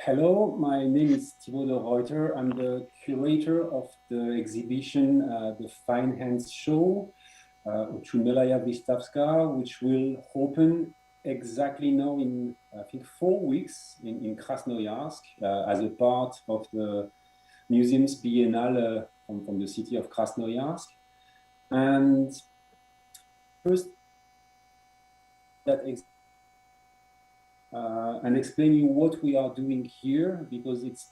Hello, my name is Thibaut de Ruyter. I'm the curator of the exhibition, The Fine Hands Show, Uchunelaya Vystavska, which will open exactly now in, I think, 4 weeks in Krasnoyarsk as a part of the museum's biennale from the city of Krasnoyarsk. And first, and explain you what we are doing here, because it's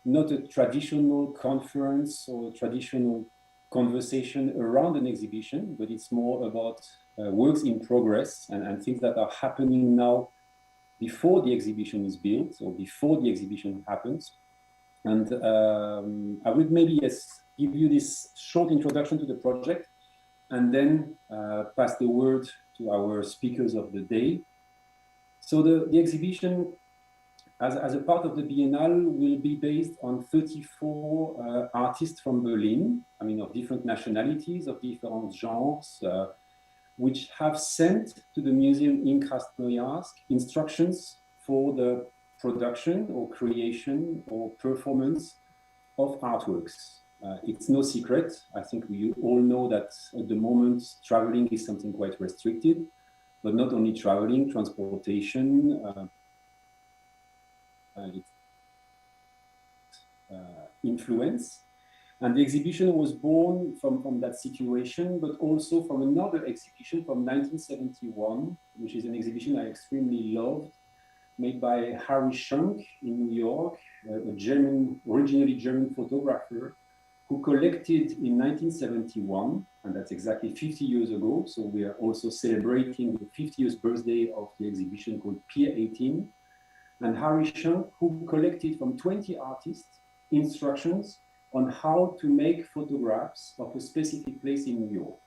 not a traditional conference or a traditional conversation around an exhibition, but it's more about works in progress and things that are happening now before the exhibition is built or before the exhibition happens. And I would maybe give you this short introduction to the project and then pass the word to our speakers of the day. So the exhibition, as a part of the Biennale, will be based on 34 artists from Berlin, I mean, of different nationalities, of different genres, which have sent to the museum in Krasnoyarsk instructions for the production or creation or performance of artworks. It's no secret. I think we all know that at the moment, traveling is something quite restricted. But not only traveling, transportation, influence. And the exhibition was born from that situation, but also from another exhibition from 1971, which is an exhibition I extremely loved, made by Harry Schunk in New York, originally German photographer, who collected in 1971, and that's exactly 50 years ago. So we are also celebrating the 50th birthday of the exhibition called Pier 18. And Harry Schunk, who collected from 20 artists instructions on how to make photographs of a specific place in New York.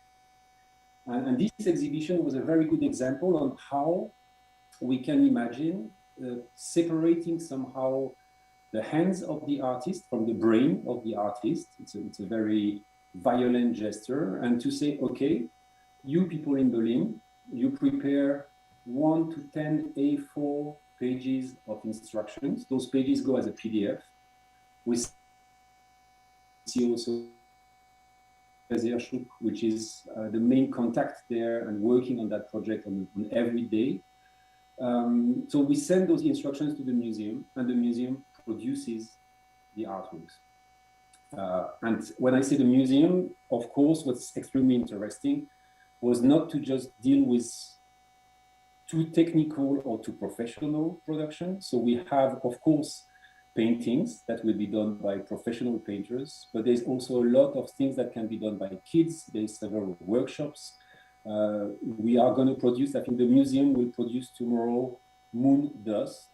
And this exhibition was a very good example on how we can imagine separating somehow the hands of the artist from the brain of the artist. It's a very violent gesture, and to say, okay, you people in Berlin, you prepare 1 to 10 A4 pages of instructions. Those pages go as a PDF. We see also Bezvershuk, which is the main contact there and working on that project on every day. So we send those instructions to the museum, and the museum produces the artworks. And when I say the museum, of course, what's extremely interesting was not to just deal with too technical or too professional production. So we have, of course, paintings that will be done by professional painters, but there's also a lot of things that can be done by kids. There's several workshops. We are going to produce, I think the museum will produce tomorrow moon dust.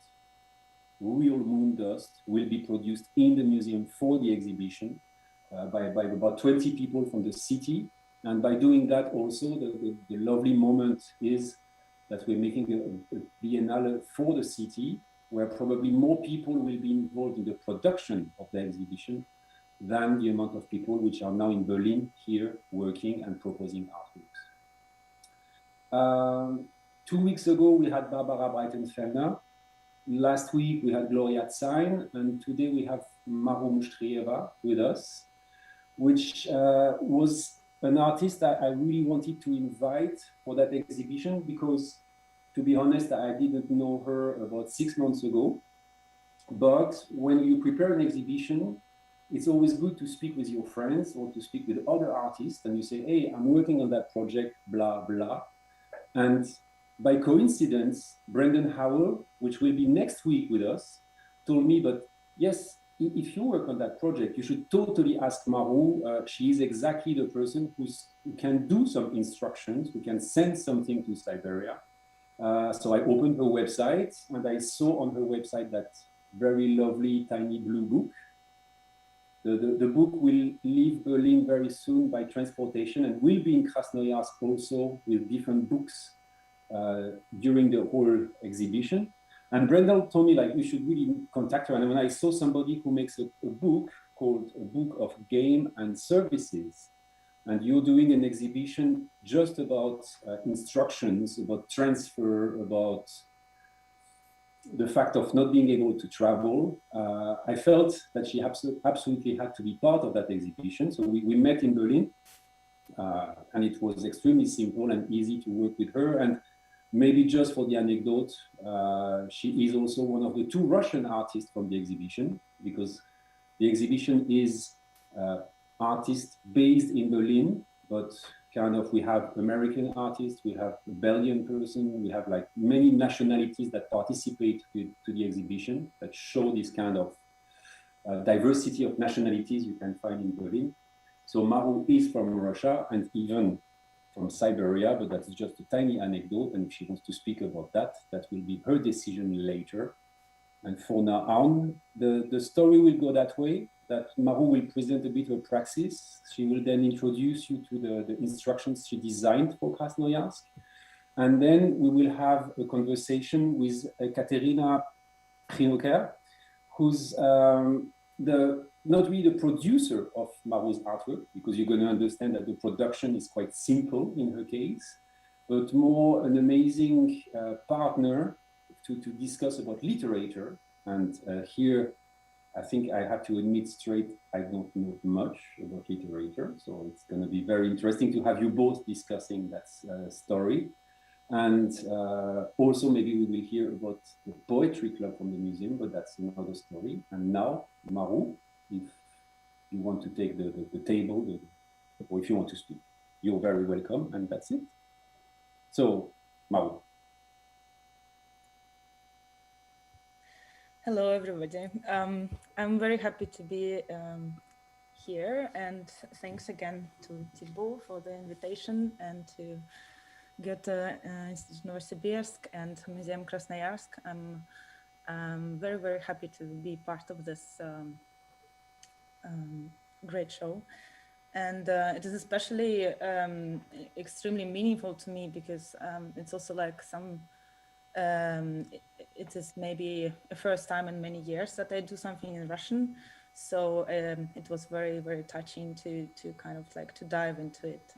Real moon dust will be produced in the museum for the exhibition by about 20 people from the city. And by doing that also, the lovely moment is that we're making a biennale for the city, where probably more people will be involved in the production of the exhibition than the amount of people which are now in Berlin here working and proposing artworks. 2 weeks ago, we had Barbara Breitenfeldner. Last week, we had Gloria Zain, and today we have Maru Mushtrieva with us, which was an artist that I really wanted to invite for that exhibition because, to be honest, I didn't know her about 6 months ago. But when you prepare an exhibition, it's always good to speak with your friends or to speak with other artists, and you say, hey, I'm working on that project, blah, blah. And by coincidence, Brendan Howell, which will be next week with us, told me, but yes, if you work on that project, you should totally ask Maru. She is exactly the person who can do some instructions, who can send something to Siberia. So I opened her website, and I saw on her website that very lovely tiny blue book. The book will leave Berlin very soon by transportation and will be in Krasnoyarsk also with different books during the whole exhibition. And Brendan told me, like, you should really contact her. And when I saw somebody who makes a book called A Book of Game and Services, and you're doing an exhibition just about instructions, about transfer, about the fact of not being able to travel, I felt that she absolutely had to be part of that exhibition. So we met in Berlin, and it was extremely simple and easy to work with her. And maybe just for the anecdote, she is also one of the two Russian artists from the exhibition, because the exhibition is artists based in Berlin, but kind of we have American artists, we have a Belgian person, we have like many nationalities that participate to the exhibition that show this kind of diversity of nationalities you can find in Berlin. So Maru is from Russia and even from Siberia, but that's just a tiny anecdote. And if she wants to speak about that, that will be her decision later. And for now on, the story will go that way, that Maru will present a bit of praxis. She will then introduce you to the instructions she designed for Krasnoyarsk. And then we will have a conversation with Ekaterina Khinovker, who's not really the producer of Maru's artwork, because you're going to understand that the production is quite simple in her case, but more an amazing partner to discuss about literature. And here, I think I have to admit straight, I don't know much about literature. So it's going to be very interesting to have you both discussing that story. And also maybe we will hear about the poetry club from the museum, but that's another story. And now, Maru, if you want to take the table, or if you want to speak, you're very welcome, and that's it. So, Maru. Hello, everybody. I'm very happy to be here, and thanks again to Thibaut for the invitation, and to Goethe-Institut Nowosibirsk and Museum Krasnoyarsk. I'm very, very happy to be part of this great show. And it is especially extremely meaningful to me because it's also like it is maybe a first time in many years that I do something in Russian. So it was very, very touching to kind of like to dive into it.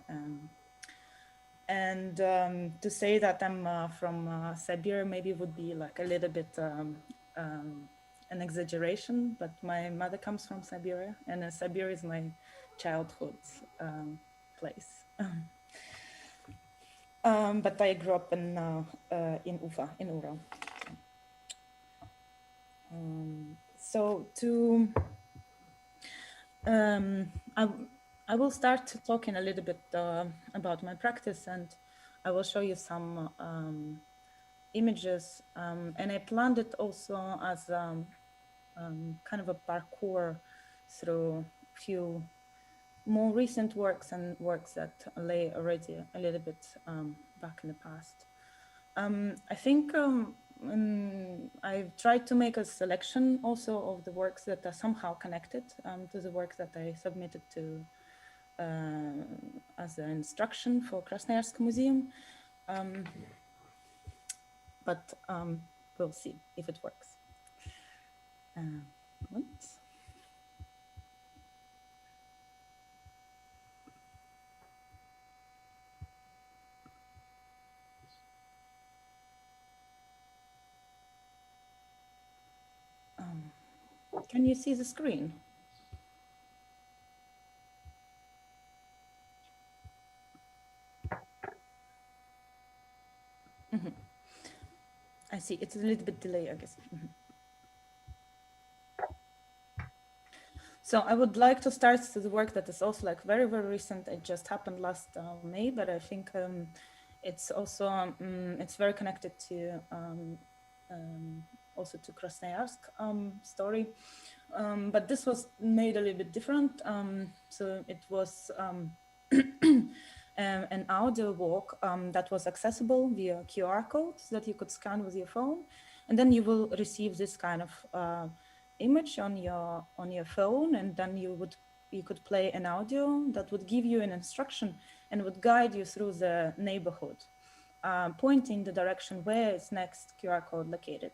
And to say that I'm from Siberia maybe would be like a little bit an exaggeration, but my mother comes from Siberia, and Siberia is my childhood place. But I grew up in Ufa, in Ural. So I will start talking a little bit about my practice, and I will show you some images. And I planned it also as kind of a parkour through a few more recent works and works that lay already a little bit back in the past. I think I've tried to make a selection also of the works that are somehow connected to the work that I submitted to as an instruction for Krasnoyarsk Museum. But we'll see if it works. Oops. Can you see the screen? Mm-hmm. I see, it's a little bit delayed, I guess. Mm-hmm. So I would like to start with the work that is also like very, very recent. It just happened last May, but I think it's also, it's very connected to also to Krasnoyarsk story. But this was made a little bit different. So it was an audio walk that was accessible via QR codes that you could scan with your phone. And then you will receive this kind of image on your phone, and then you could play an audio that would give you an instruction and would guide you through the neighborhood, pointing the direction where is next QR code located.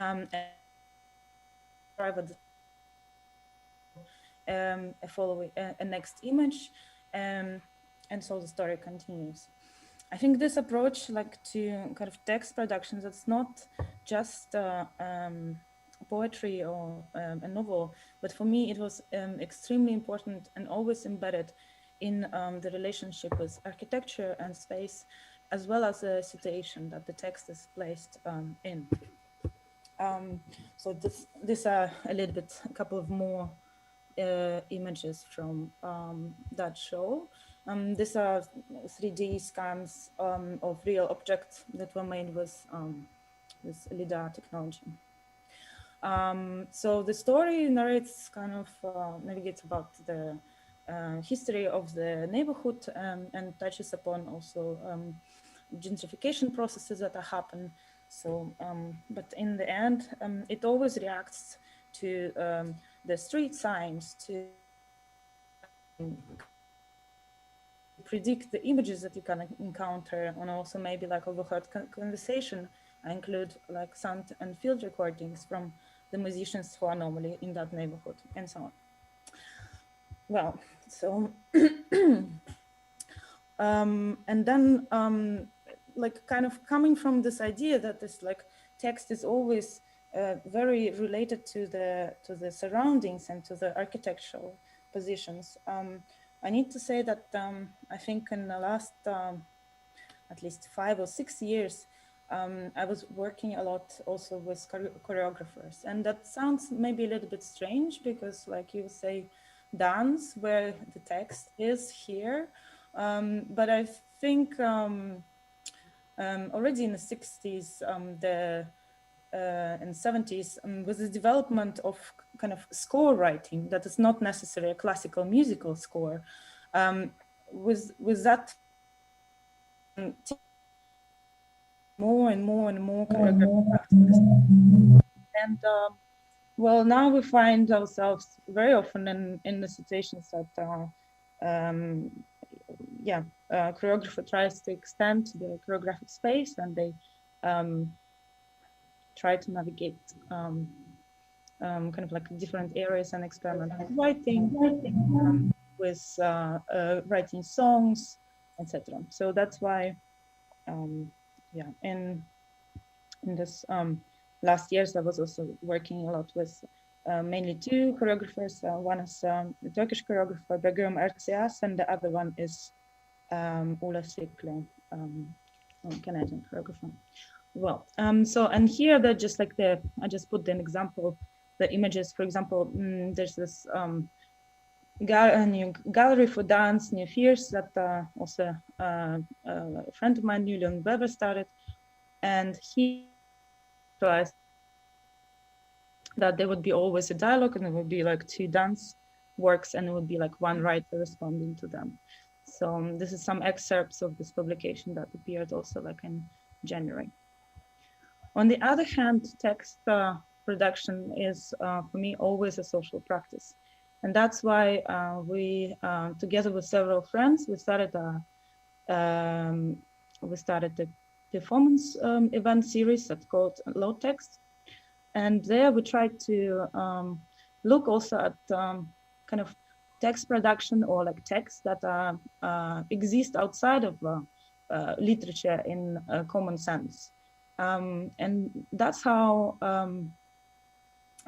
And following a next image, and so the story continues. I think this approach, like to kind of text production, that's not just poetry or a novel, but for me it was extremely important and always embedded in the relationship with architecture and space, as well as the situation that the text is placed in. So these are a little bit, a couple of more images from that show. These are 3D scans of real objects that were made with LIDAR technology. So the story narrates navigates about the history of the neighborhood and touches upon also gentrification processes that happen. So, but in the end, it always reacts to the street signs, to predict the images that you can encounter, and also maybe like overheard conversation. I include like sound and field recordings from the musicians who are normally in that neighborhood, and so on. Well, so and then like kind of coming from this idea that this like text is always very related to the surroundings and to the architectural positions. I need to say that I think in the last at least 5 or 6 years, I was working a lot also with choreographers, and that sounds maybe a little bit strange because, like you say, dance where the text is here, but I think already in the 60s, and 70s, with the development of kind of score writing that is not necessarily a classical musical score, with that more and more and more choreographic practices. And well, now we find ourselves very often in the situations that choreographer tries to extend the choreographic space, and they try to navigate kind of like different areas and experiment with writing, with writing songs, etc. So that's why, in this last years, I was also working a lot with mainly 2 choreographers. One is the Turkish choreographer Begum Ercias, and the other one is Ola Sikle, Canadian choreographer. Well, so, and here they're just like I just put an example, the images, for example, there's this new gallery for dance, New Fears, that also a friend of mine, Julian Weber, started. And he realized that there would be always a dialogue, and there would be like 2 dance works, and it would be like 1 writer responding to them. So this is some excerpts of this publication that appeared also like in January. On the other hand, text production is for me always a social practice. And that's why we, together with several friends, we started a performance event series that's called Low Text. And there we tried to look also at kind of text production, or like texts that exist outside of literature in a common sense. And that's how,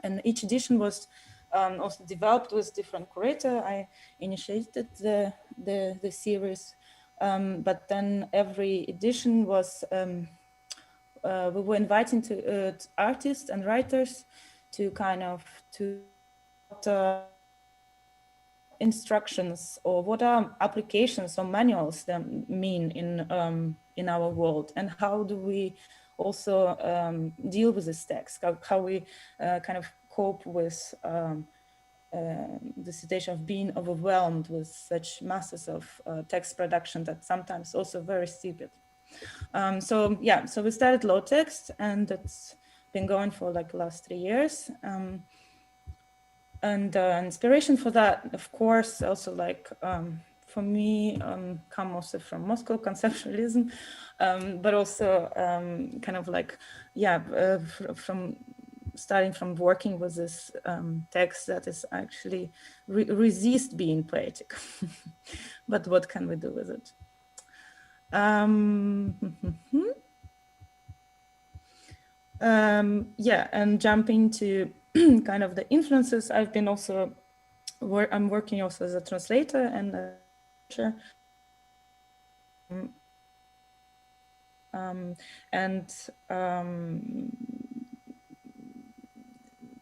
and each edition was also developed with different curator. I initiated the series, but then every edition was, we were inviting to artists and writers to kind of instructions, or what are applications or manuals that mean in our world, and how do we also deal with this text, how we kind of cope with the situation of being overwhelmed with such masses of text production that sometimes also very stupid. So yeah, so we started Low Text, and it's been going for like the last 3 years. And inspiration for that, of course, also like for me, come also from Moscow conceptualism, but also kind of like, from starting from working with this text that is actually resist being poetic. But what can we do with it? Yeah, and jumping to kind of the influences, I've been also, I'm working also as a translator and a teacher. And a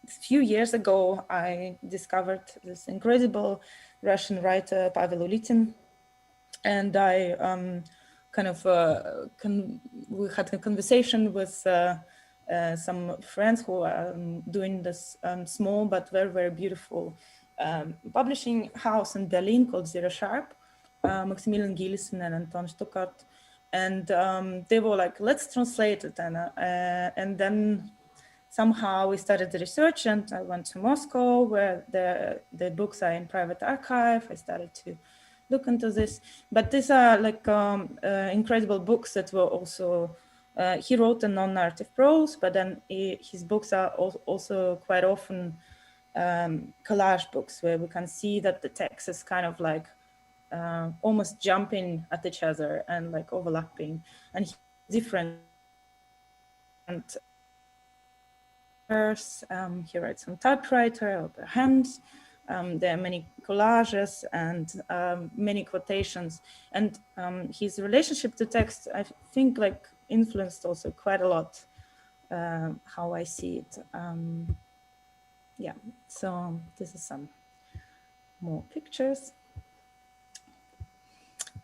few years ago, I discovered this incredible Russian writer, Pavel Ulitin, and I kind of we had a conversation with some friends who are doing this small but very, very beautiful publishing house in Berlin called Zero Sharp, Maximilian Gilson and Anton Stuckart. And they were like, let's translate it. And then somehow we started the research, and I went to Moscow where the books are in private archive. I started to look into this, but these are like incredible books that were also, he wrote a non-narrative prose, but then his books are also quite often collage books where we can see that the text is kind of like almost jumping at each other and like overlapping, and different. And he writes on typewriter or by hand. There are many collages and many quotations, and his relationship to text, I think, like influenced also quite a lot how I see it. Yeah, so this is some more pictures.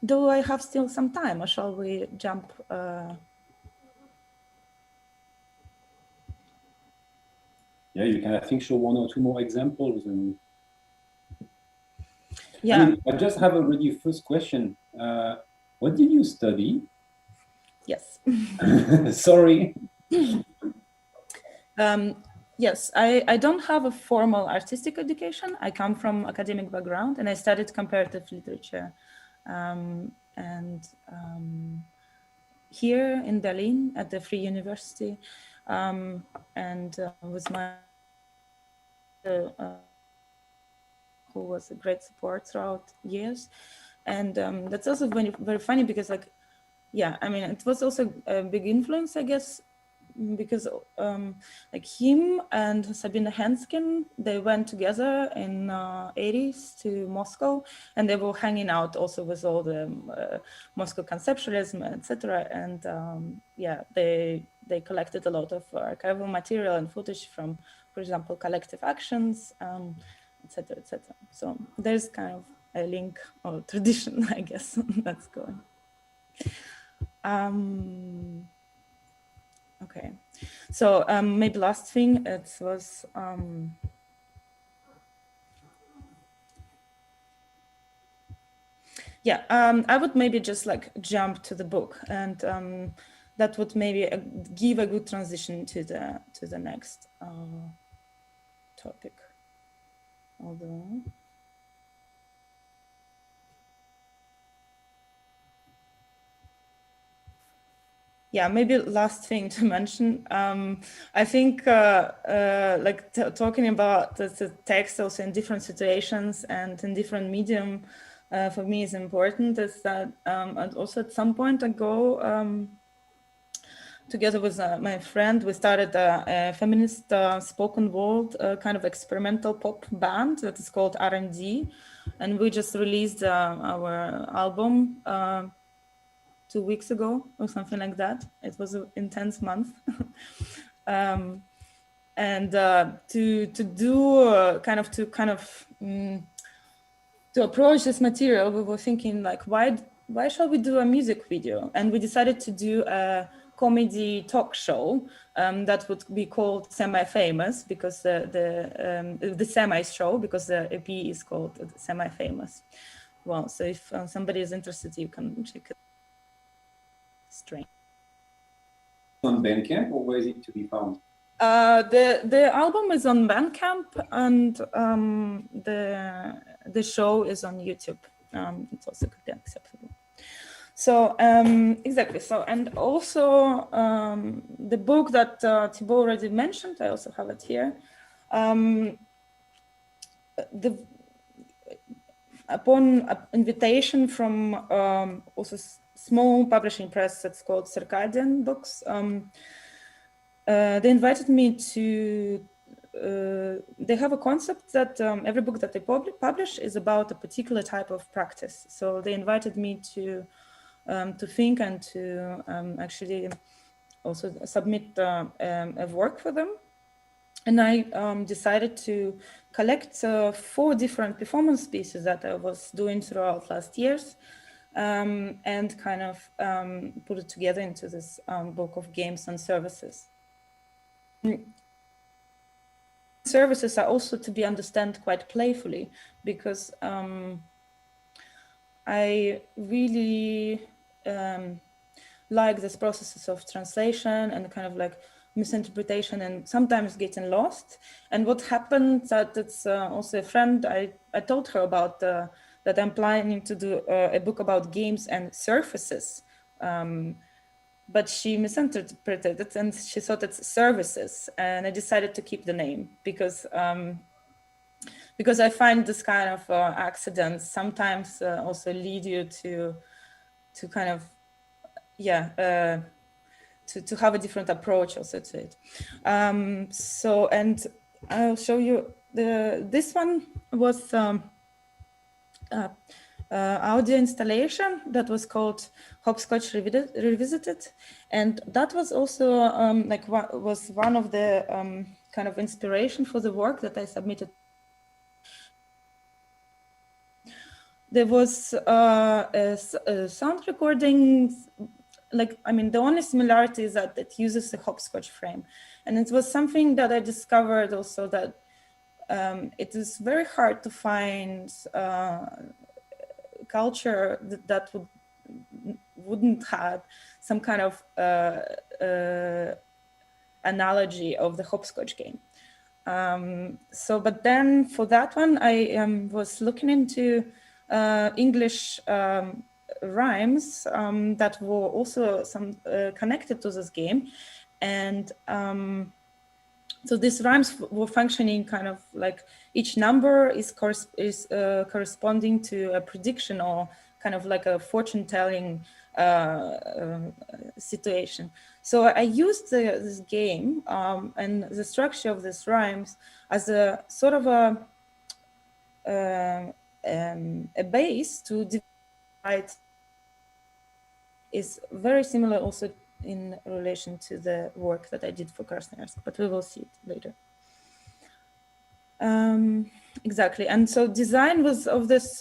Do I have still some time, or shall we jump? Yeah, you can, I think, show one or two more examples. And yeah, I mean, I just have a really first question. What did you study? Yes. Sorry. Yes, I don't have a formal artistic education. I come from academic background, and I studied comparative literature. Here in Berlin at the Free University, and with my who was a great support throughout years. And that's also very, very funny because, like, yeah, I mean, it was also a big influence, I guess, because like him and Sabine Henskin, they went together in 80s to Moscow, and they were hanging out also with all the Moscow conceptualism, etc. And yeah, they collected a lot of archival material and footage from, for example, collective actions, etc., etc. So there's kind of a link or tradition, I guess, that's going. Okay, so maybe last thing, it was yeah, I would maybe just like jump to the book, and that would maybe give a good transition to the next topic. Although. Yeah, maybe last thing to mention. I think like talking about the text also in different situations and in different medium for me is important. Is that and also at some point ago, together with my friend, we started a feminist spoken word kind of experimental pop band that is called R&D, and we just released our album 2 weeks ago or something like that. It was an intense month. And to do to approach this material, we were thinking like, why shall we do a music video? And we decided to do a comedy talk show that would be called Semi-Famous, because the Semi show, because the EP is called Semi-Famous. Well, so if somebody is interested, you can check it. Strange. On Bandcamp, or where is it to be found? The album is on Bandcamp, and the show is on YouTube. It's also could be acceptable. So exactly. So, and also the book that Thibaut already mentioned, I also have it here. Upon invitation from also small publishing press that's called Circadian Books, they invited me to, they have a concept that every book that they publish is about a particular type of practice. So they invited me to think and to actually also submit a work for them. And I decided to collect 4 different performance pieces that I was doing throughout last years, and kind of put it together into this book of games and services. Services are also to be understood quite playfully, because I really like this processes of translation and kind of like misinterpretation and sometimes getting lost. And what happened that it's also a friend, I told her about that I'm planning to do a book about games and surfaces, but she misinterpreted it and she thought it's services, and I decided to keep the name because I find this kind of accidents sometimes also lead you to kind of, yeah, to have a different approach also to it. So, and I'll show you this one was audio installation that was called Hopscotch Revisited, and that was also like was one of the kind of inspiration for the work that I submitted. There was a sound recording, like, I mean, the only similarity is that it uses a hopscotch frame. And it was something that I discovered also, that it is very hard to find culture that wouldn't have some kind of analogy of the hopscotch game. So, but then for that one, I was looking into English rhymes that were also some connected to this game, and so these rhymes were functioning kind of like each number is corresponding to a prediction or kind of like a fortune-telling situation. So I used this game and the structure of these rhymes as a sort of a base to divide. Is very similar also in relation to the work that I did for Krasnoyarsk, but we will see it later. Exactly, and so design was of this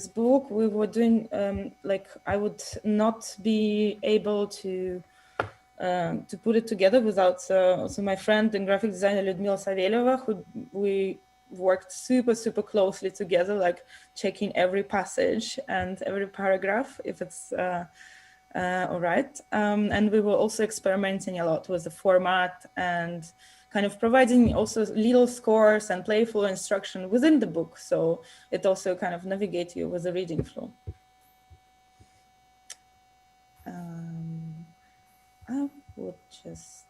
book. We were doing like, I would not be able to put it together without also my friend and graphic designer Lyudmila Saveleva, who we worked super closely together, like checking every passage and every paragraph if it's all right. And we were also experimenting a lot with the format and kind of providing also little scores and playful instruction within the book, so it also kind of navigates you with the reading flow. I would just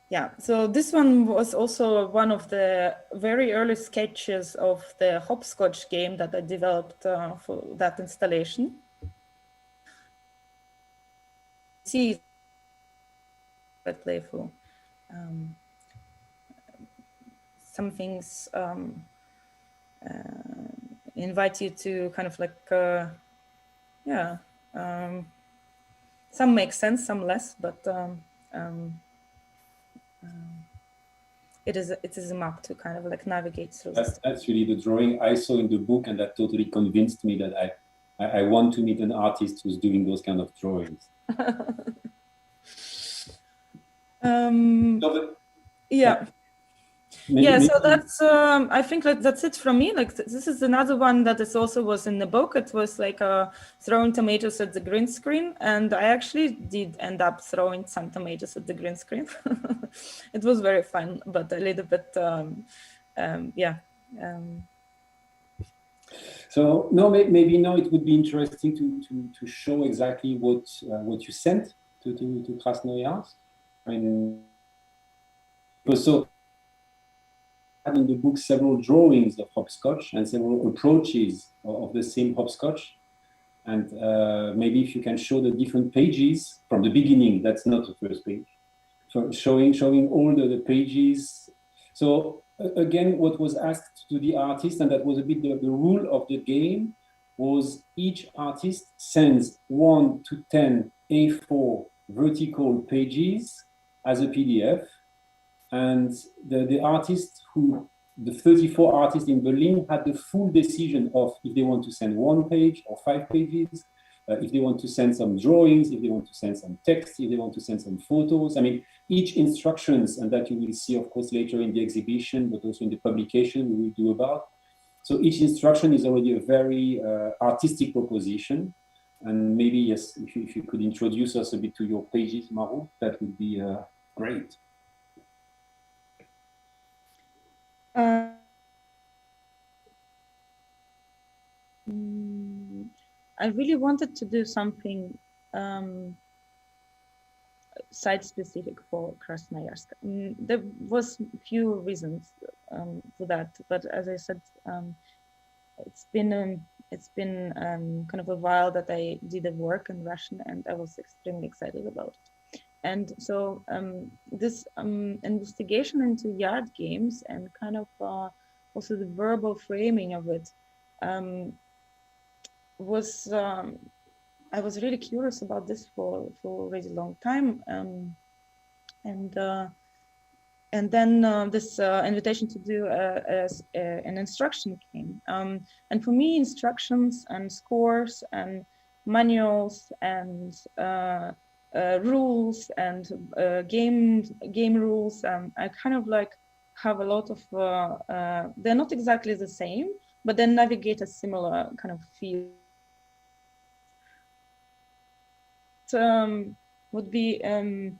yeah, so this one was also one of the very early sketches of the hopscotch game that I developed for that installation. See, but playful. Some things invite you to kind of like, yeah, some make sense, some less, but it is a map to kind of like navigate through. That's really the drawing I saw in the book, and that totally convinced me that I want to meet an artist who's doing those kind of drawings. Yeah. Yeah, so that's I think that's it from me. Like, this is another one that is also was in the book. It was like throwing tomatoes at the green screen, and I actually did end up throwing some tomatoes at the green screen. It was very fun, but a little bit yeah. So no, maybe now it would be interesting to show exactly what you sent to Krasnoyarsk. I mean, so had in the book several drawings of hopscotch and several approaches of the same hopscotch. And maybe if you can show the different pages from the beginning, that's not the first page. So showing all the pages. So again, what was asked to the artist, and that was a bit the rule of the game, was each artist sends 1 to 10 A4 vertical pages as a PDF. And the artists the 34 artists in Berlin had the full decision of if they want to send 1 page or 5 pages, if they want to send some drawings, if they want to send some text, if they want to send some photos. I mean, each instructions, and that you will see, of course, later in the exhibition, but also in the publication we will do about. So each instruction is already a very artistic proposition. And maybe, yes, if you could introduce us a bit to your pages, Maru, that would be great. I really wanted to do something site-specific for Krasnoyarsk. There was a few reasons for that, but as I said, it's been kind of a while that I did the work in Russian, and I was extremely excited about it. And so this investigation into yard games and kind of also the verbal framing of it was I was really curious about this for a really long time, and then this invitation to do an instruction came, and for me, instructions and scores and manuals and rules and game rules, I kind of like have a lot of they're not exactly the same, but they navigate a similar kind of field. Would be kind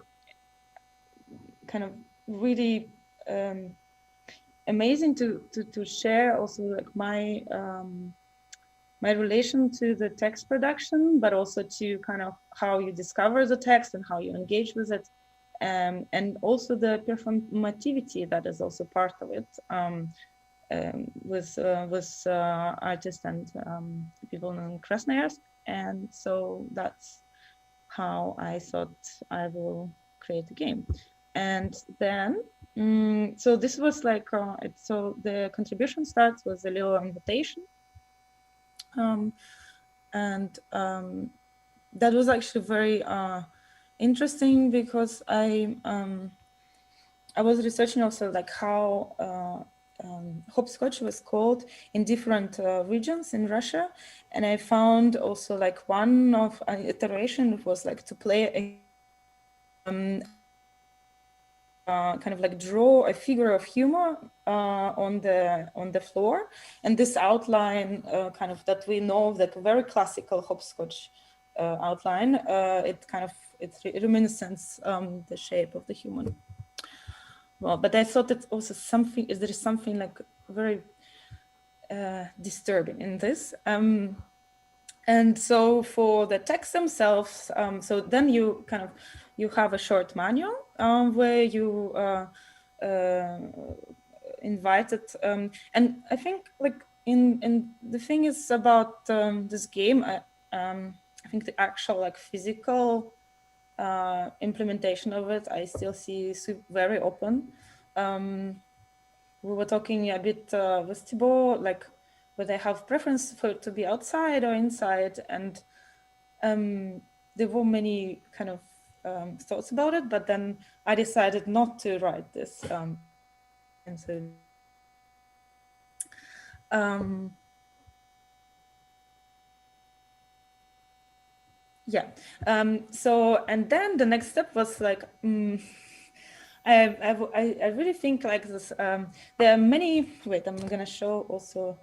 of really amazing to share also like my my relation to the text production, but also to kind of how you discover the text and how you engage with it, and also the performativity that is also part of it, with artists and people in Krasnoyarsk. And so that's how I thought I will create a game. And then, so this was like, so the contribution starts with a little invitation. And that was actually very interesting because I was researching also like how hopscotch was called in different regions in Russia, and I found also like one of an iteration was like to play a kind of like draw a figure of humor on the floor, and this outline kind of that we know, like a very classical hopscotch outline, it kind of reminiscence the shape of the human. Well, but I thought that also something there is something like very disturbing in this. And so for the texts themselves, so then you kind of you have a short manual where you invited, and I think like in the thing is about this game, I think the actual like physical implementation of it, I still see very open. We were talking a bit with Thibaut, like whether they have preference for it to be outside or inside, and there were many kind of thoughts about it, but then I decided not to write this. And so yeah, so and then the next step was like I really think like this. There are many. Wait, I'm gonna show also.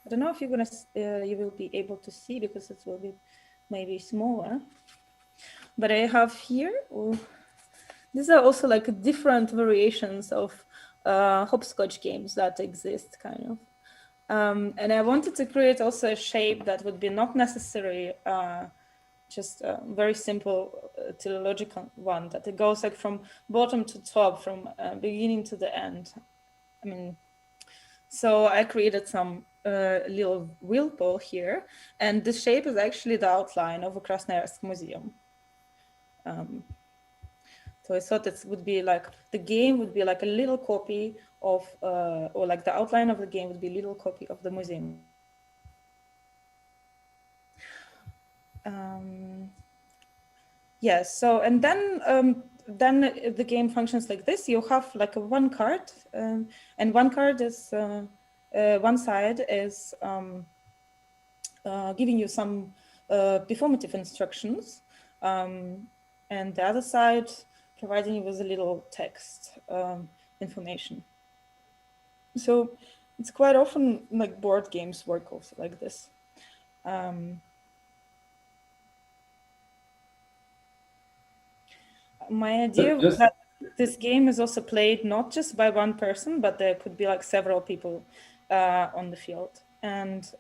I don't know if you're gonna you will be able to see because it will be maybe smaller. But I have here. These are also like different variations of hopscotch games that exist, kind of. And I wanted to create also a shape that would be not necessarily just a very simple teleological one, that it goes like from bottom to top, from beginning to the end. I mean, so I created some little wheel ball here, and the shape is actually the outline of a Krasnoyarsk museum. So I thought it would be like the game would be like a little copy of, or like the outline of the game would be a little copy of the museum. Yes. So and then the game functions like this. You have like a one card, and one card is one side is giving you some performative instructions, and the other side providing you with a little text information. So it's quite often like board games work also like this. My idea was that this game is also played not just by one person, but there could be like several people on the field. And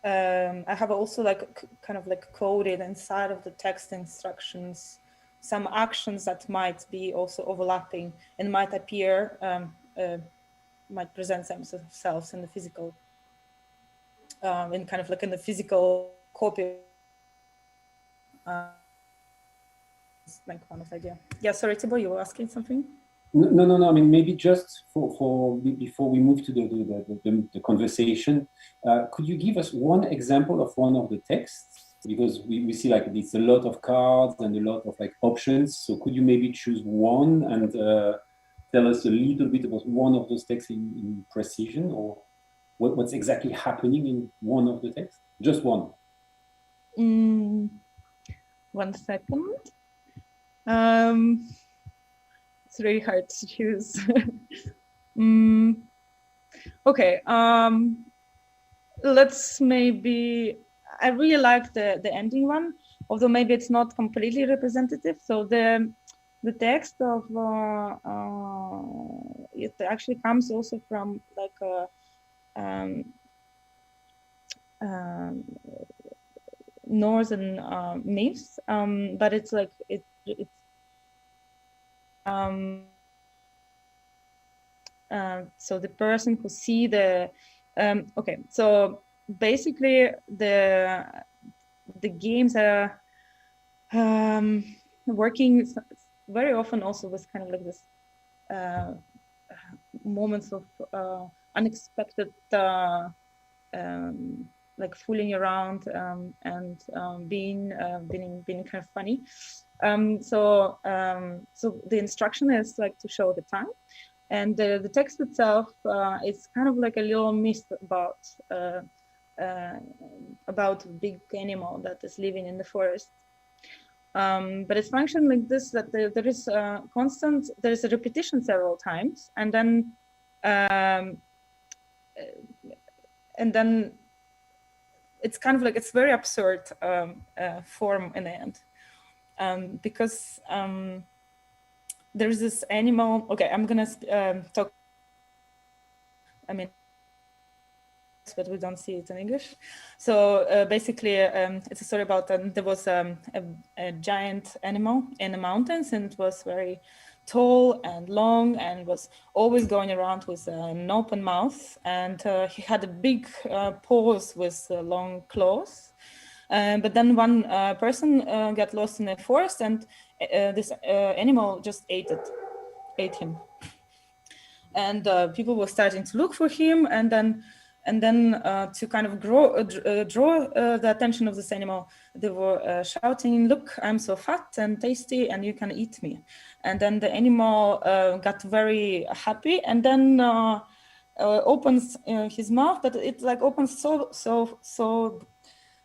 I have also like kind of like coded inside of the text instructions some actions that might be also overlapping and might appear, might present themselves in the physical, in kind of like in the physical copy. Like one of the idea. Yeah, sorry, Thibaut, you were asking something? No. I mean, maybe just for before we move to the conversation, could you give us one example of one of the texts? Because we see like it's a lot of cards and a lot of like options. So could you maybe choose one and tell us a little bit about one of those texts in precision, or what's exactly happening in one of the texts? Just one. 1 second. It's really hard to choose. Okay. Let's maybe. I really like the ending one, although maybe it's not completely representative. So the text of it actually comes also from like a northern myths, but it's like it's so the person who see the okay, so basically the games are working very often also with kind of like this moments of unexpected like fooling around and being kind of funny. So the instruction is like to show the tongue, and the text itself is kind of like a little myth about a big animal that is living in the forest. But it's functioned like this, that there is a constant, there is a repetition several times, and then it's kind of like, it's very absurd form in the end, because there's this animal. Okay, I'm gonna talk. I mean, but we don't see it in English. So basically, it's a story about there was a giant animal in the mountains, and it was very tall and long and was always going around with an open mouth, and he had a big paws with long claws. But then one person got lost in the forest, and this animal just ate him. And people were starting to look for him, and then to kind of draw the attention of this animal, they were shouting, "Look, I'm so fat and tasty, and you can eat me." And then the animal got very happy, and then opens his mouth, but it like opens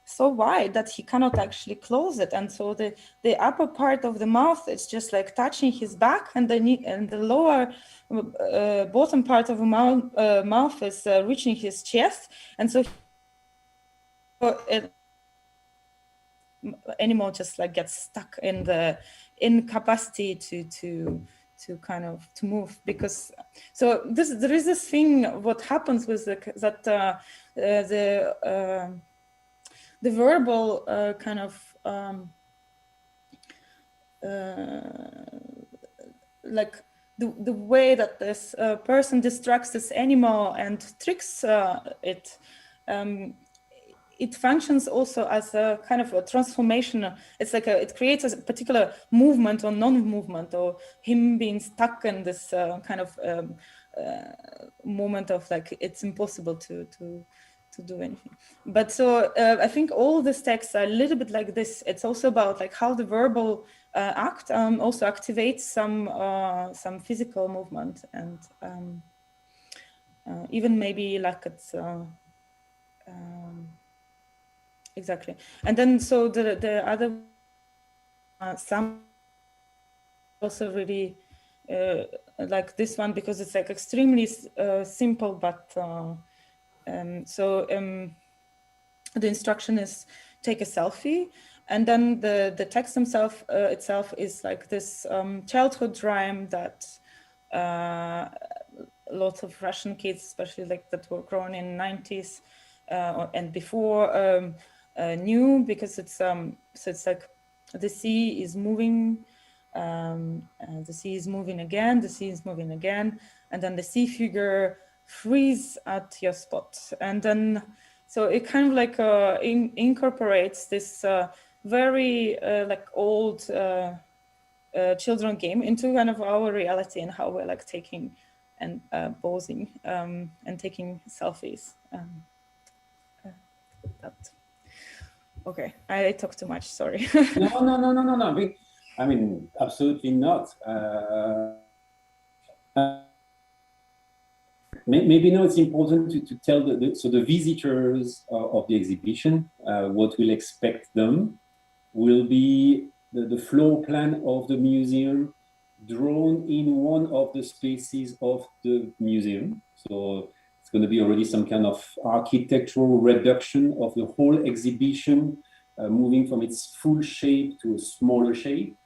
so wide that he cannot actually close it, and so the upper part of the mouth is just like touching his back, and the lower bottom part of the mouth is reaching his chest, and so animal just like gets stuck in the incapacity to kind of to move, because so there is this thing what happens with the verbal kind of like the way that this person distracts this animal and tricks it, it functions also as a kind of a transformation. It's like it creates a particular movement or non-movement, or him being stuck in this kind of moment of like it's impossible to do anything. But so I think all these texts are a little bit like this. It's also about like how the verbal act also activates some physical movement, and even maybe like it's exactly. And then so the other some also really like this one, because it's like extremely simple, but the instruction is take a selfie, and then the text itself is like this childhood rhyme that lots of Russian kids, especially like that were grown in 90s and before, knew, because it's so it's like the sea is moving, the sea is moving again, the sea is moving again, and then the sea figure freeze at your spot. And then so it kind of like incorporates this very like old children game into kind of our reality, and how we're like taking and posing and taking selfies. Okay, I talked too much, sorry. No. I mean, absolutely not. Maybe now it's important to tell the visitors of the exhibition what we'll expect them will be the floor plan of the museum drawn in one of the spaces of the museum. So it's going to be already some kind of architectural reduction of the whole exhibition, moving from its full shape to a smaller shape.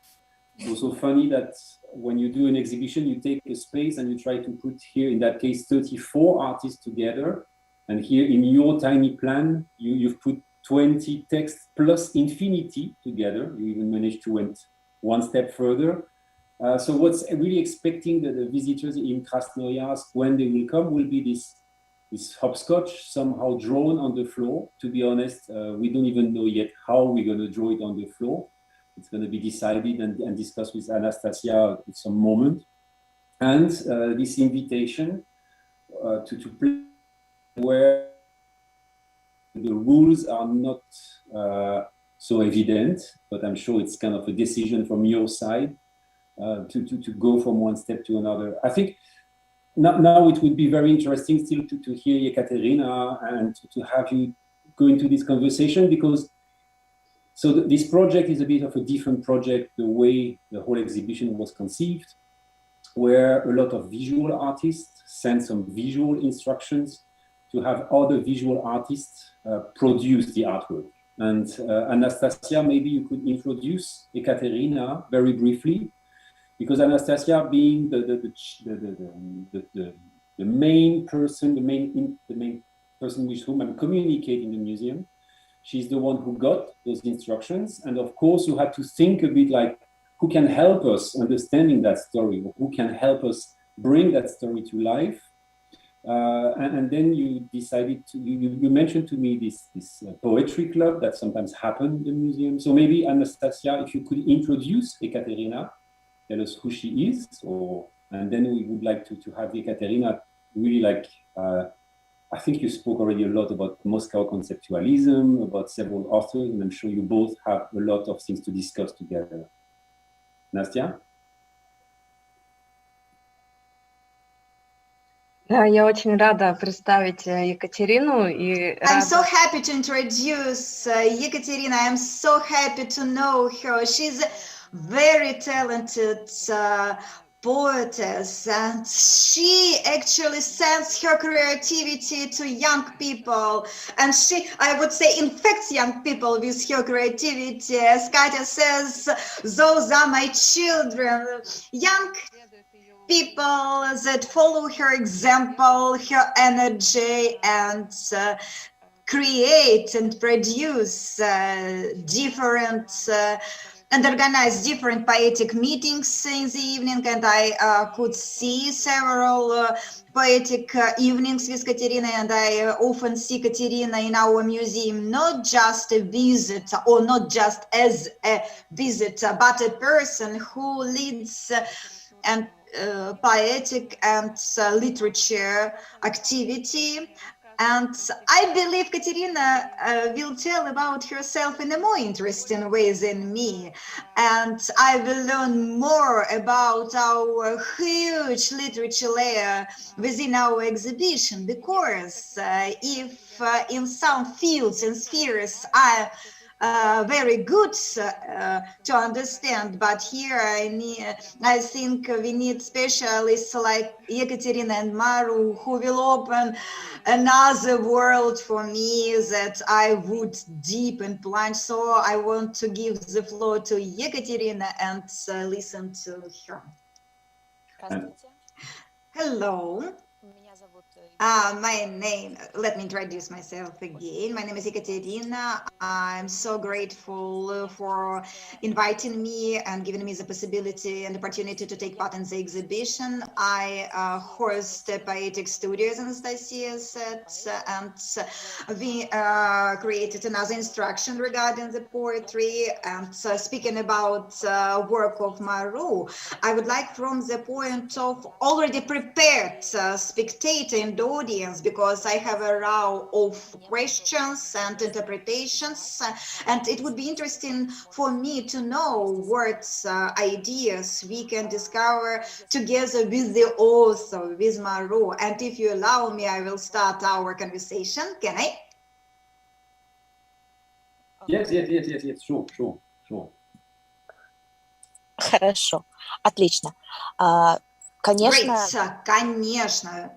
It's also funny that when you do an exhibition, you take a space and you try to put here, in that case, 34 artists together. And here in your tiny plan, you've put 20 texts plus infinity together. You even managed to went one step further. So what's really expecting the visitors in Krasnoyarsk when they will come will be this hopscotch somehow drawn on the floor. To be honest, we don't even know yet how we're going to draw it on the floor. It's going to be decided and discussed with Anastasia at some moment. And this invitation to play where the rules are not so evident, but I'm sure it's kind of a decision from your side to go from one step to another. I think now it would be very interesting still to hear Ekaterina and to have you go into this conversation, because so this project is a bit of a different project, the way the whole exhibition was conceived, where a lot of visual artists sent some visual instructions to have other visual artists produce the artwork. And Anastasia, maybe you could introduce Ekaterina very briefly, because Anastasia, being the main person, the main person with whom I'm communicating in the museum, she's the one who got those instructions. And of course, you had to think a bit like, who can help us understanding that story, or who can help us bring that story to life. And then you decided to, you mentioned to me this poetry club that sometimes happened in the museum. So maybe Anastasia, if you could introduce Ekaterina, tell us who she is, and then we would like to have Ekaterina really like, I think you spoke already a lot about Moscow conceptualism, about several authors, and I'm sure you both have a lot of things to discuss together. Nastya? Да, я очень рада представить Екатерину. I'm so happy to introduce Ekaterina. I'm so happy to know her. She's a very talented poetess, and she actually sends her creativity to young people, and she, I would say, infects young people with her creativity. As Katya says, those are my children, young people that follow her example, her energy, and create and produce different and organized different poetic meetings in the evening, and I could see several poetic evenings with Katerina, and I often see Katerina in our museum, not just a visitor or not just as a visitor, but a person who leads and poetic and literature activity. And I believe Katerina will tell about herself in a more interesting way than me. And I will learn more about our huge literature layer within our exhibition, because if in some fields and spheres I very good to understand, but here I think we need specialists like Ekaterina and Maru who will open another world for me that I would deep and plunge. So I want to give the floor to Ekaterina and listen to her. Hello. My name, let me introduce myself again. My name is Ekaterina. I'm so grateful for inviting me and giving me the possibility and opportunity to take part in the exhibition. I host Poetic Studios, Anastasia said, and we created another instruction regarding the poetry. And speaking about work of Maru, I would like from the point of already prepared spectator and audience, because I have a row of questions and interpretations, and it would be interesting for me to know what ideas we can discover together with the author, with Maru. And if you allow me, I will start our conversation. Can I? Yes, sure. Хорошо, отлично. Конечно. Great, конечно.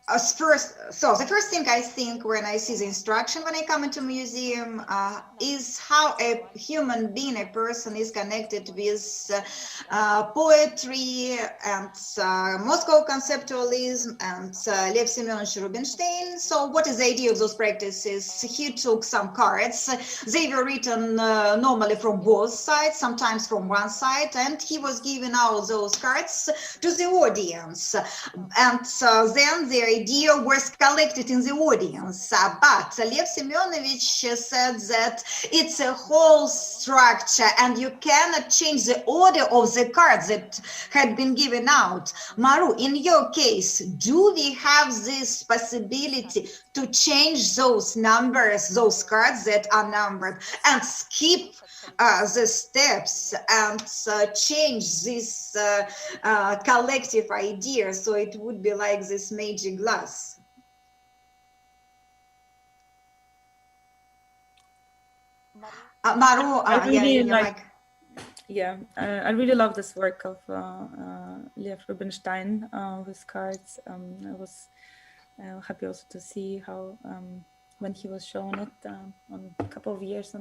The first thing I think when I see the instruction, when I come into museum, is how a human being, a person is connected with poetry and Moscow conceptualism and Lev Semyonovich Rubinstein. So what is the idea of those practices? He took some cards. They were written normally from both sides, sometimes from one side, and he was giving out those cards to the audience. And then the idea was collected in the audience, but Lev Semyonovich said that it's a whole structure and you cannot change the order of the cards that had been given out. Maru, in your case, do we have this possibility to change those numbers, those cards that are numbered, and skip the steps and change this collective idea so it would be like this magic glass? Maru, I really love this work of Lev Rubinstein with cards. I was happy also to see how when he was shown it on a couple of years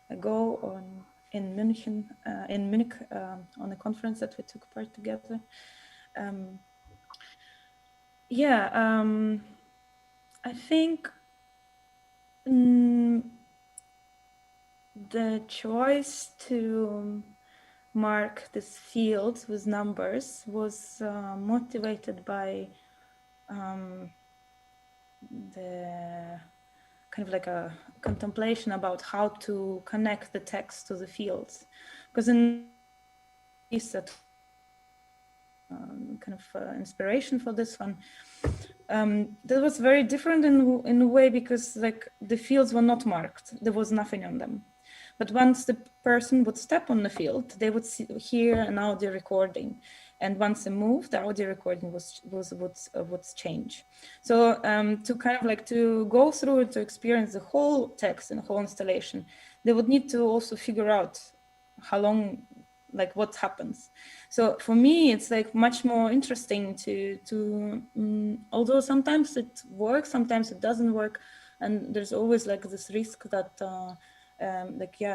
ago in Munich on a conference that we took part together. I think the choice to mark these fields with numbers was motivated by the kind of like a contemplation about how to connect the text to the fields, because in this kind of inspiration for this one, that was very different in a way, because like the fields were not marked, there was nothing on them. But once the person would step on the field, they would hear an audio recording, and once they moved, the audio recording would change. So to kind of like to go through it, to experience the whole text and the whole installation, they would need to also figure out how long, like what happens. So for me, it's like much more interesting to although sometimes it works, sometimes it doesn't work, and there's always like this risk that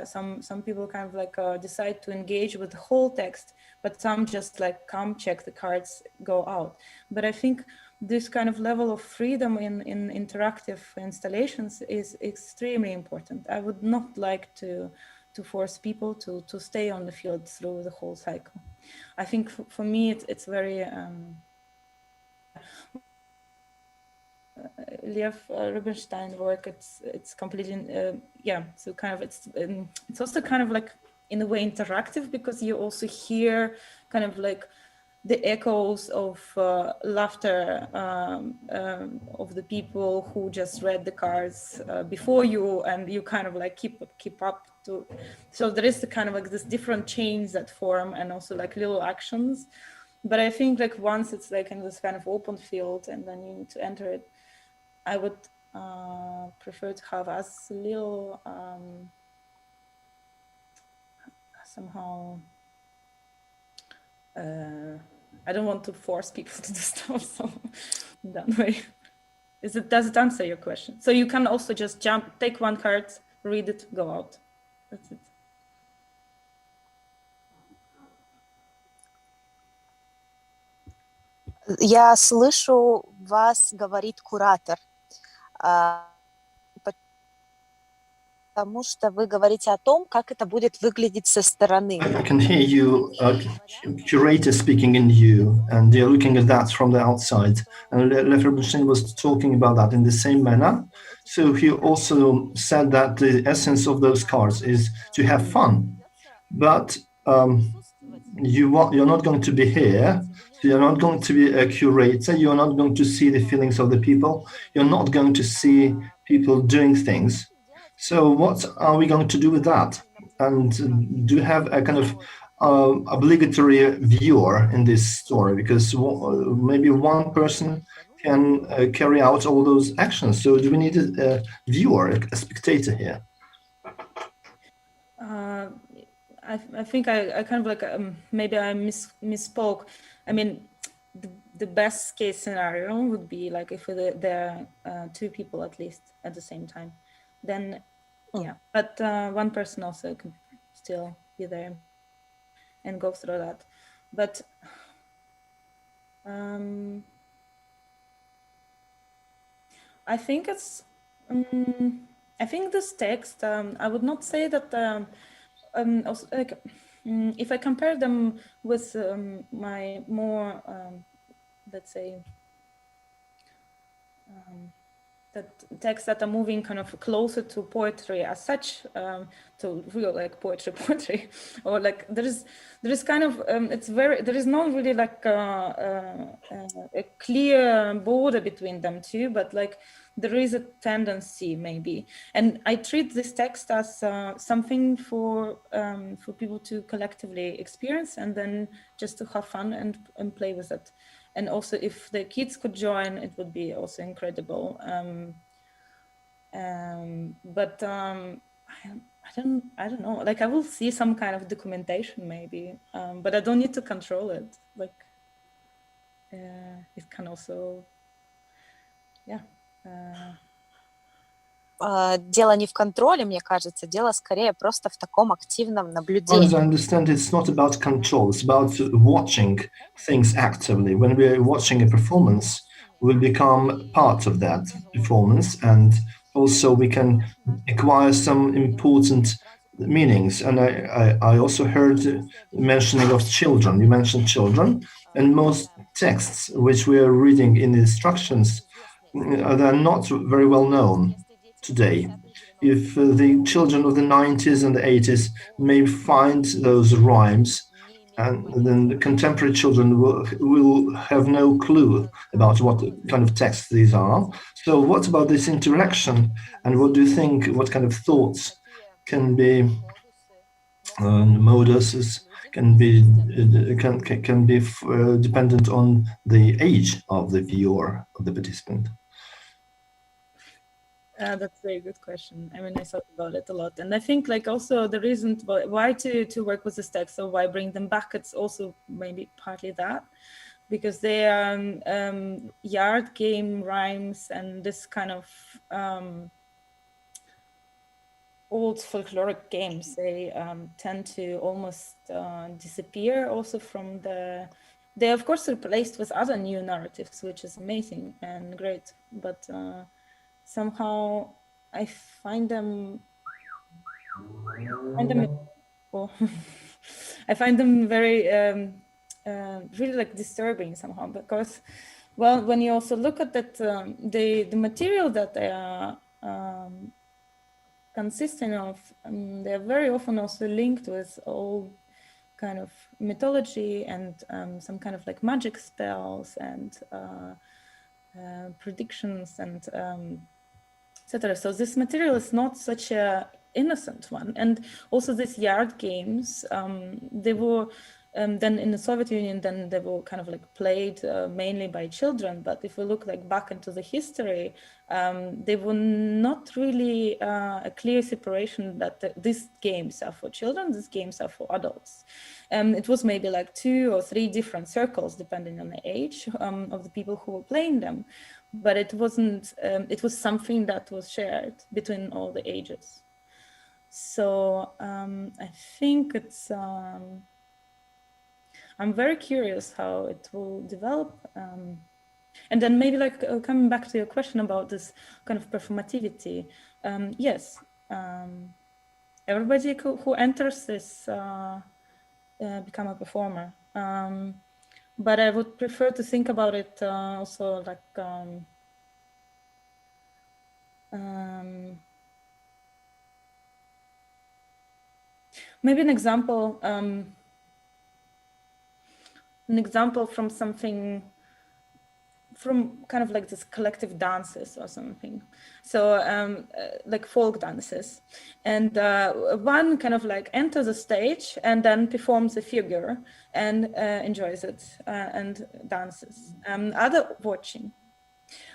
some people kind of like decide to engage with the whole text, but some just like come, check the cards, go out. But I think this kind of level of freedom in interactive installations is extremely important. I would not like to to force people to stay on the field through the whole cycle. I think for me it's very Lev Rubinstein work. It's completely So kind of it's also kind of like in a way interactive, because you also hear kind of like the echoes of laughter of the people who just read the cards before you, and you kind of like keep up to. So there is the kind of like this different chains that form, and also like little actions. But I think like once it's like in this kind of open field and then you need to enter it, I would prefer to have as little somehow. I don't want to force people to do stuff, so in that way. Does it answer your question? So you can also just take one card, read it, go out. That's it. Я слышу вас, говорит куратор, потому что вы говорите о том, как это будет выглядеть со стороны. I can hear you, curator speaking in you, and they're looking at that from the outside. And Lev Rubinstein was talking about that in the same manner. So he also said that the essence of those cards is to have fun, but you're not going to be here. So you're not going to be a curator. You're not going to see the feelings of the people. You're not going to see people doing things. So what are we going to do with that? And do you have a kind of obligatory viewer in this story? Because maybe one person can carry out all those actions. So do we need a viewer, a spectator here? I think I kind of like, maybe I misspoke. I mean, the best case scenario would be like if there are two people at least at the same time, then yeah, but one person also can still be there and go through that. But I think it's, I think this text, I would not say that, also, like, if I compare them with my more, let's say, that texts that are moving kind of closer to poetry as such, to real like poetry, or like there is kind of there is not really like a clear border between them two, but like there is a tendency maybe, and I treat this text as something for people to collectively experience and then just to have fun and play with it. And also, if the kids could join, it would be also incredible. But I don't know. Like I will see some kind of documentation maybe, but I don't need to control it. Like it can also, yeah. Дело не в контроле, мне кажется, дело скорее просто в таком активном наблюдении. As I understand, it's not about control, it's about watching things actively. When we're watching a performance, we'll become part of that performance, and also we can acquire some important meanings. And I also heard mentioning of children. You mentioned children, and most texts which we are reading in the instructions, they're not very well known today. If the children of the 90s and the 80s may find those rhymes, and then the contemporary children will have no clue about what kind of texts these are. So what about this interaction, and what do you think, what kind of thoughts can be moduses can be dependent on the age of the viewer, of the participant? That's a very good question. I mean, I thought about it a lot. And I think like also the reason why to work with this text, or why bring them back, it's also maybe partly that, because they are yard game rhymes and this kind of old folkloric games. They tend to almost disappear also from they're of course replaced with other new narratives, which is amazing and great. But somehow I find them find them, I find them very, really like disturbing somehow, because, well, when you also look at that, the material that they are consisting of, they are very often also linked with all kind of mythology and some kind of like magic spells and predictions and etc. So this material is not such a innocent one. And also these yard games, they were then in the Soviet Union, then they were kind of like played mainly by children. But if we look like back into the history, they were not really a clear separation that these games are for children, these games are for adults. It was maybe like 2 or 3 different circles, depending on the age of the people who were playing them. But it wasn't, it was something that was shared between all the ages. So I think it's, I'm very curious how it will develop. And then maybe like coming back to your question about this kind of performativity. Yes, everybody who enters this become a performer. But I would prefer to think about it also like maybe an example from something, from kind of like this collective dances or something. So like folk dances. And one kind of like enters the stage and then performs a figure and enjoys it and dances. Other watching.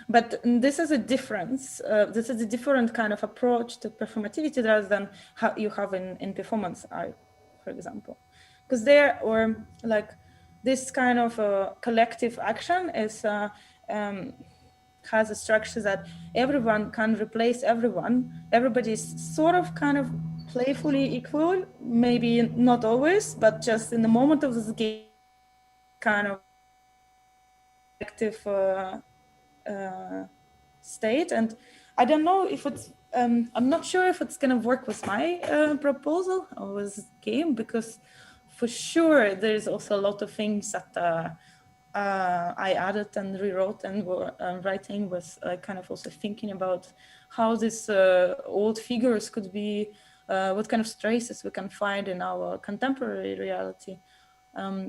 But this is a difference. This is a different kind of approach to performativity rather than how you have in performance art, for example. Because there, or like this kind of collective action is has a structure that everyone can replace everyone. Everybody's sort of kind of playfully equal, maybe not always, but just in the moment of this game, kind of collective state. And I don't know if it's, I'm not sure if it's gonna work with my proposal or with this game, because for sure there's also a lot of things that I added and rewrote and were writing, was kind of also thinking about how these old figures could be, what kind of traces we can find in our contemporary reality.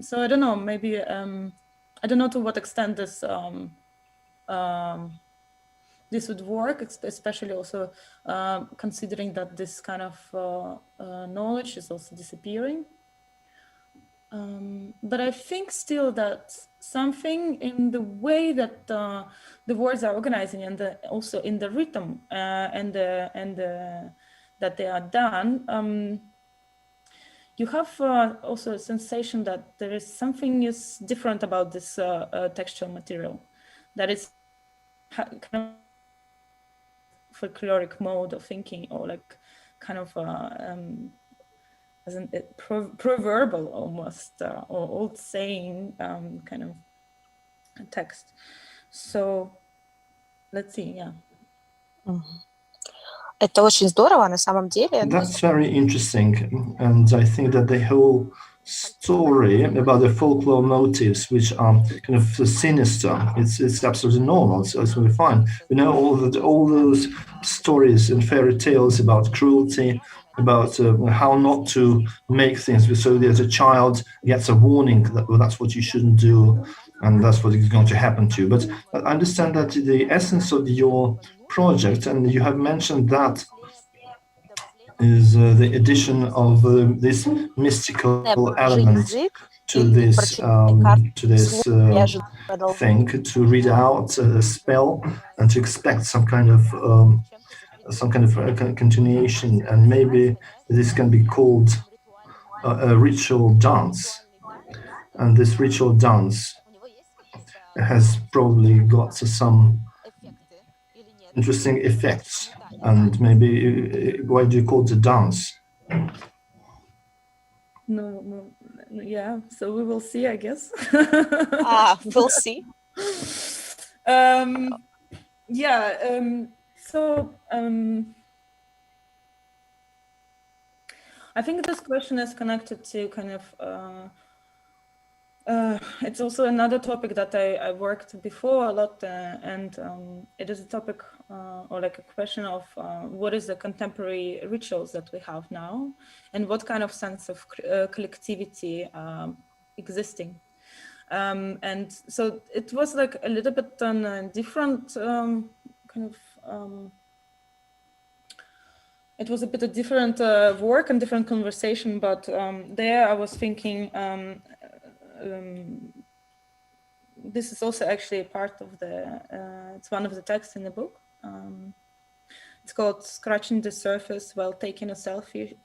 So I don't know, maybe, I don't know to what extent this this would work, especially also considering that this kind of knowledge is also disappearing. But I think still that something in the way that the words are organizing and also in the rhythm and that they are done, you have also a sensation that there is something is different about this textual material, that it's kind of folkloric mode of thinking, or like kind of as an proverbal almost, or old saying kind of text. So let's see, yeah. Это очень здорово на самом деле. That's very interesting, and I think that the whole story about the folklore motives, which are kind of sinister, it's absolutely normal. So it's really fine. We know all those stories and fairy tales about cruelty, about how not to make things. So there's a child gets a warning that, well, that's what you shouldn't do, and that's what is going to happen to you. But I understand that the essence of your project, and you have mentioned that, is the addition of this mystical element to this thing, to read out a spell and to expect some kind of continuation, and maybe this can be called a ritual dance. And this ritual dance has probably got some interesting effects. And maybe, why do you call it a dance? No, yeah, so we will see, I guess. We'll see. Yeah, so I think this question is connected to kind of, it's also another topic that I worked before a lot, and it is a topic or like a question of what is the contemporary rituals that we have now, and what kind of sense of collectivity existing. And so it was like a little bit on a different kind of, it was a bit of different work and different conversation, but there I was thinking, this is also actually part of the, it's one of the texts in the book. It's called Scratching the Surface While Taking a Selfie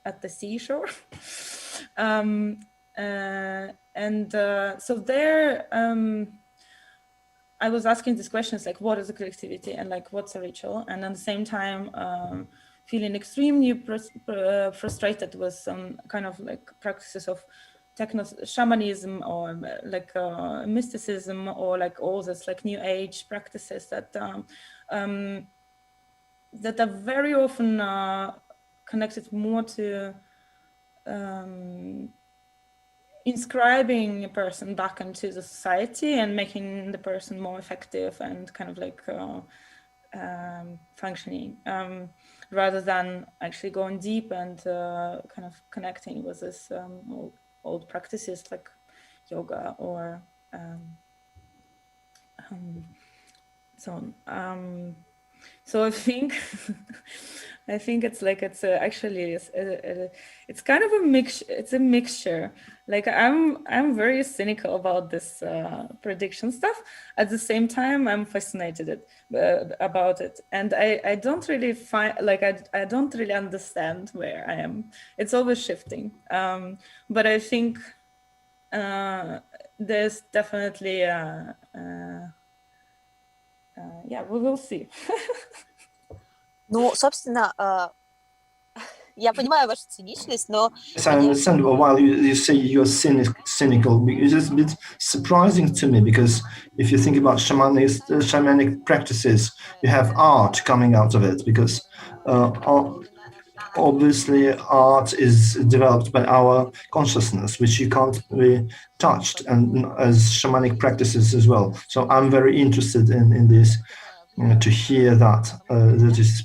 at the Seashore. So there, I was asking these questions like, what is a collectivity and like, what's a ritual? And at the same time, feeling extremely frustrated with some kind of like practices of shamanism or like mysticism or like all this like new age practices that that are very often connected more to inscribing a person back into the society and making the person more effective and kind of like functioning, rather than actually going deep and kind of connecting with this old practices like yoga or so on. So I think I think it's like actually it's kind of a mix. It's a mixture. Like I'm very cynical about this prediction stuff. At the same time, I'm fascinated about it, and I don't really find like I don't really understand where I am. It's always shifting. But I think there's definitely yeah, we will see. Ну, собственно, я понимаю вашу циничность, но... Yes, I understand. While you say you're cynical, it is a bit surprising to me, because if you think about shamanic practices, you have art coming out of it, because obviously art is developed by our consciousness, which you can't be touched, and as shamanic practices as well. So I'm very interested in this, to hear that that is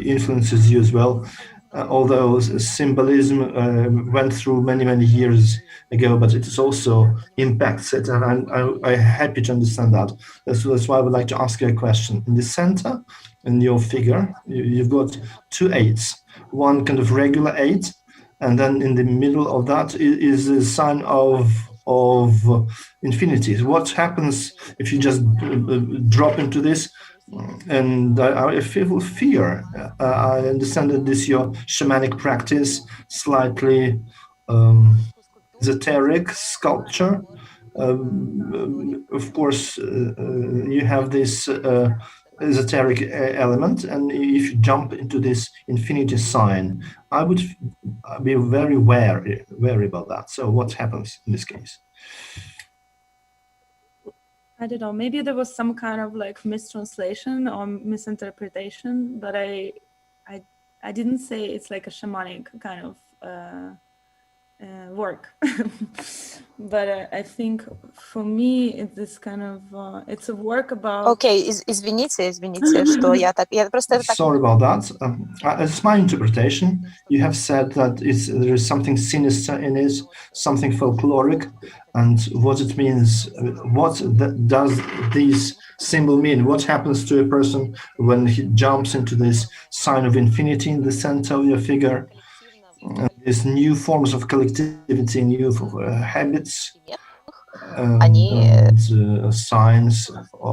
influences you as well. Although symbolism went through many years ago, but it is also impacts it, and I'm happy to understand that. That's why I would like to ask you a question. In the center, in your figure, you've got two eights, one kind of regular 8, and then in the middle of that is a sign of infinity. What happens if you just drop into this? And I feel fear. I understand that this is your shamanic practice, slightly esoteric sculpture. Of course, you have this esoteric element, and if you jump into this infinity sign, I would be very wary about that. So what happens in this case? I don't know, maybe there was some kind of like mistranslation or misinterpretation, but I didn't say it's like a shamanic kind of work. But I think for me it's kind of it's a work about... Окей, извините, что я просто... Sorry about that. As my interpretation, you have said that there is something sinister in it, something folkloric, and what it means. What does this symbol mean? What happens to a person when he jumps into this sign of infinity in the center of your figure? These new forms of collectivity, new habits, and signs,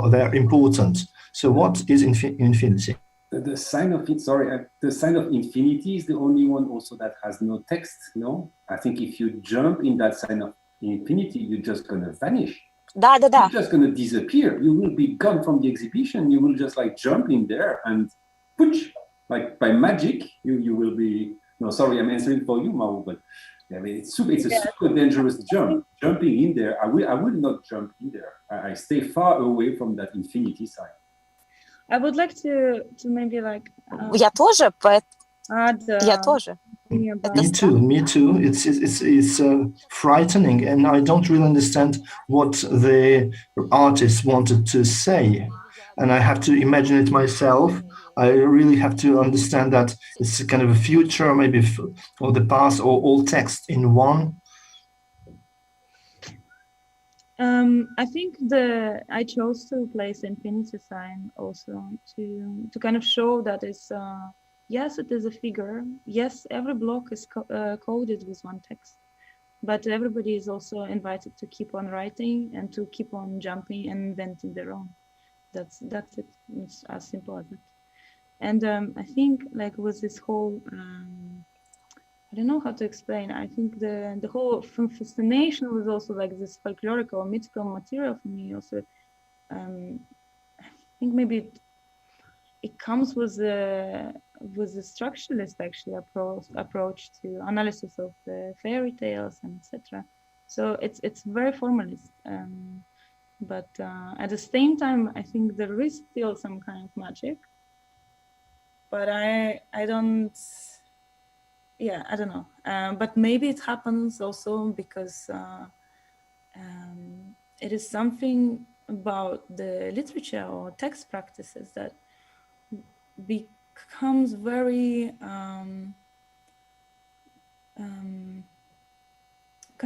they're important. So what is infinity? The sign of it, sorry, the sign of infinity is the only one also that has no text, no? I think if you jump in that sign of infinity, you're just gonna vanish. Да. You're just gonna disappear. You will be gone from the exhibition. You will just like jump in there and pooch, like by magic, you will be... No, sorry, I'm answering for you, Maru, but I mean, it's a super dangerous jump. Jumping in there, I will not jump in there. I stay far away from that infinity sign. I would like to maybe like... Я тоже, add, я тоже. me about Me too. It's frightening, and I don't really understand what the artist wanted to say, and I have to imagine it myself. I really have to understand that it's a kind of a future, maybe or the past, or all text in one. I think I chose to place infinity sign also to kind of show that it's yes, it is a figure. Yes, every block is coded with one text, but everybody is also invited to keep on writing and to keep on jumping and inventing their own. That's it. It's as simple as it. And I think like with this whole I don't know how to explain. I think the whole fascination was also like this folkloric or mythical material for me. Also, I think maybe it comes with the structuralist actually approach to analysis of the fairy tales and etc. So it's very formalist, but at the same time, I think there is still some kind of magic. But I don't. Yeah, I don't know, but maybe it happens also because it is something about the literature or text practices that becomes very kind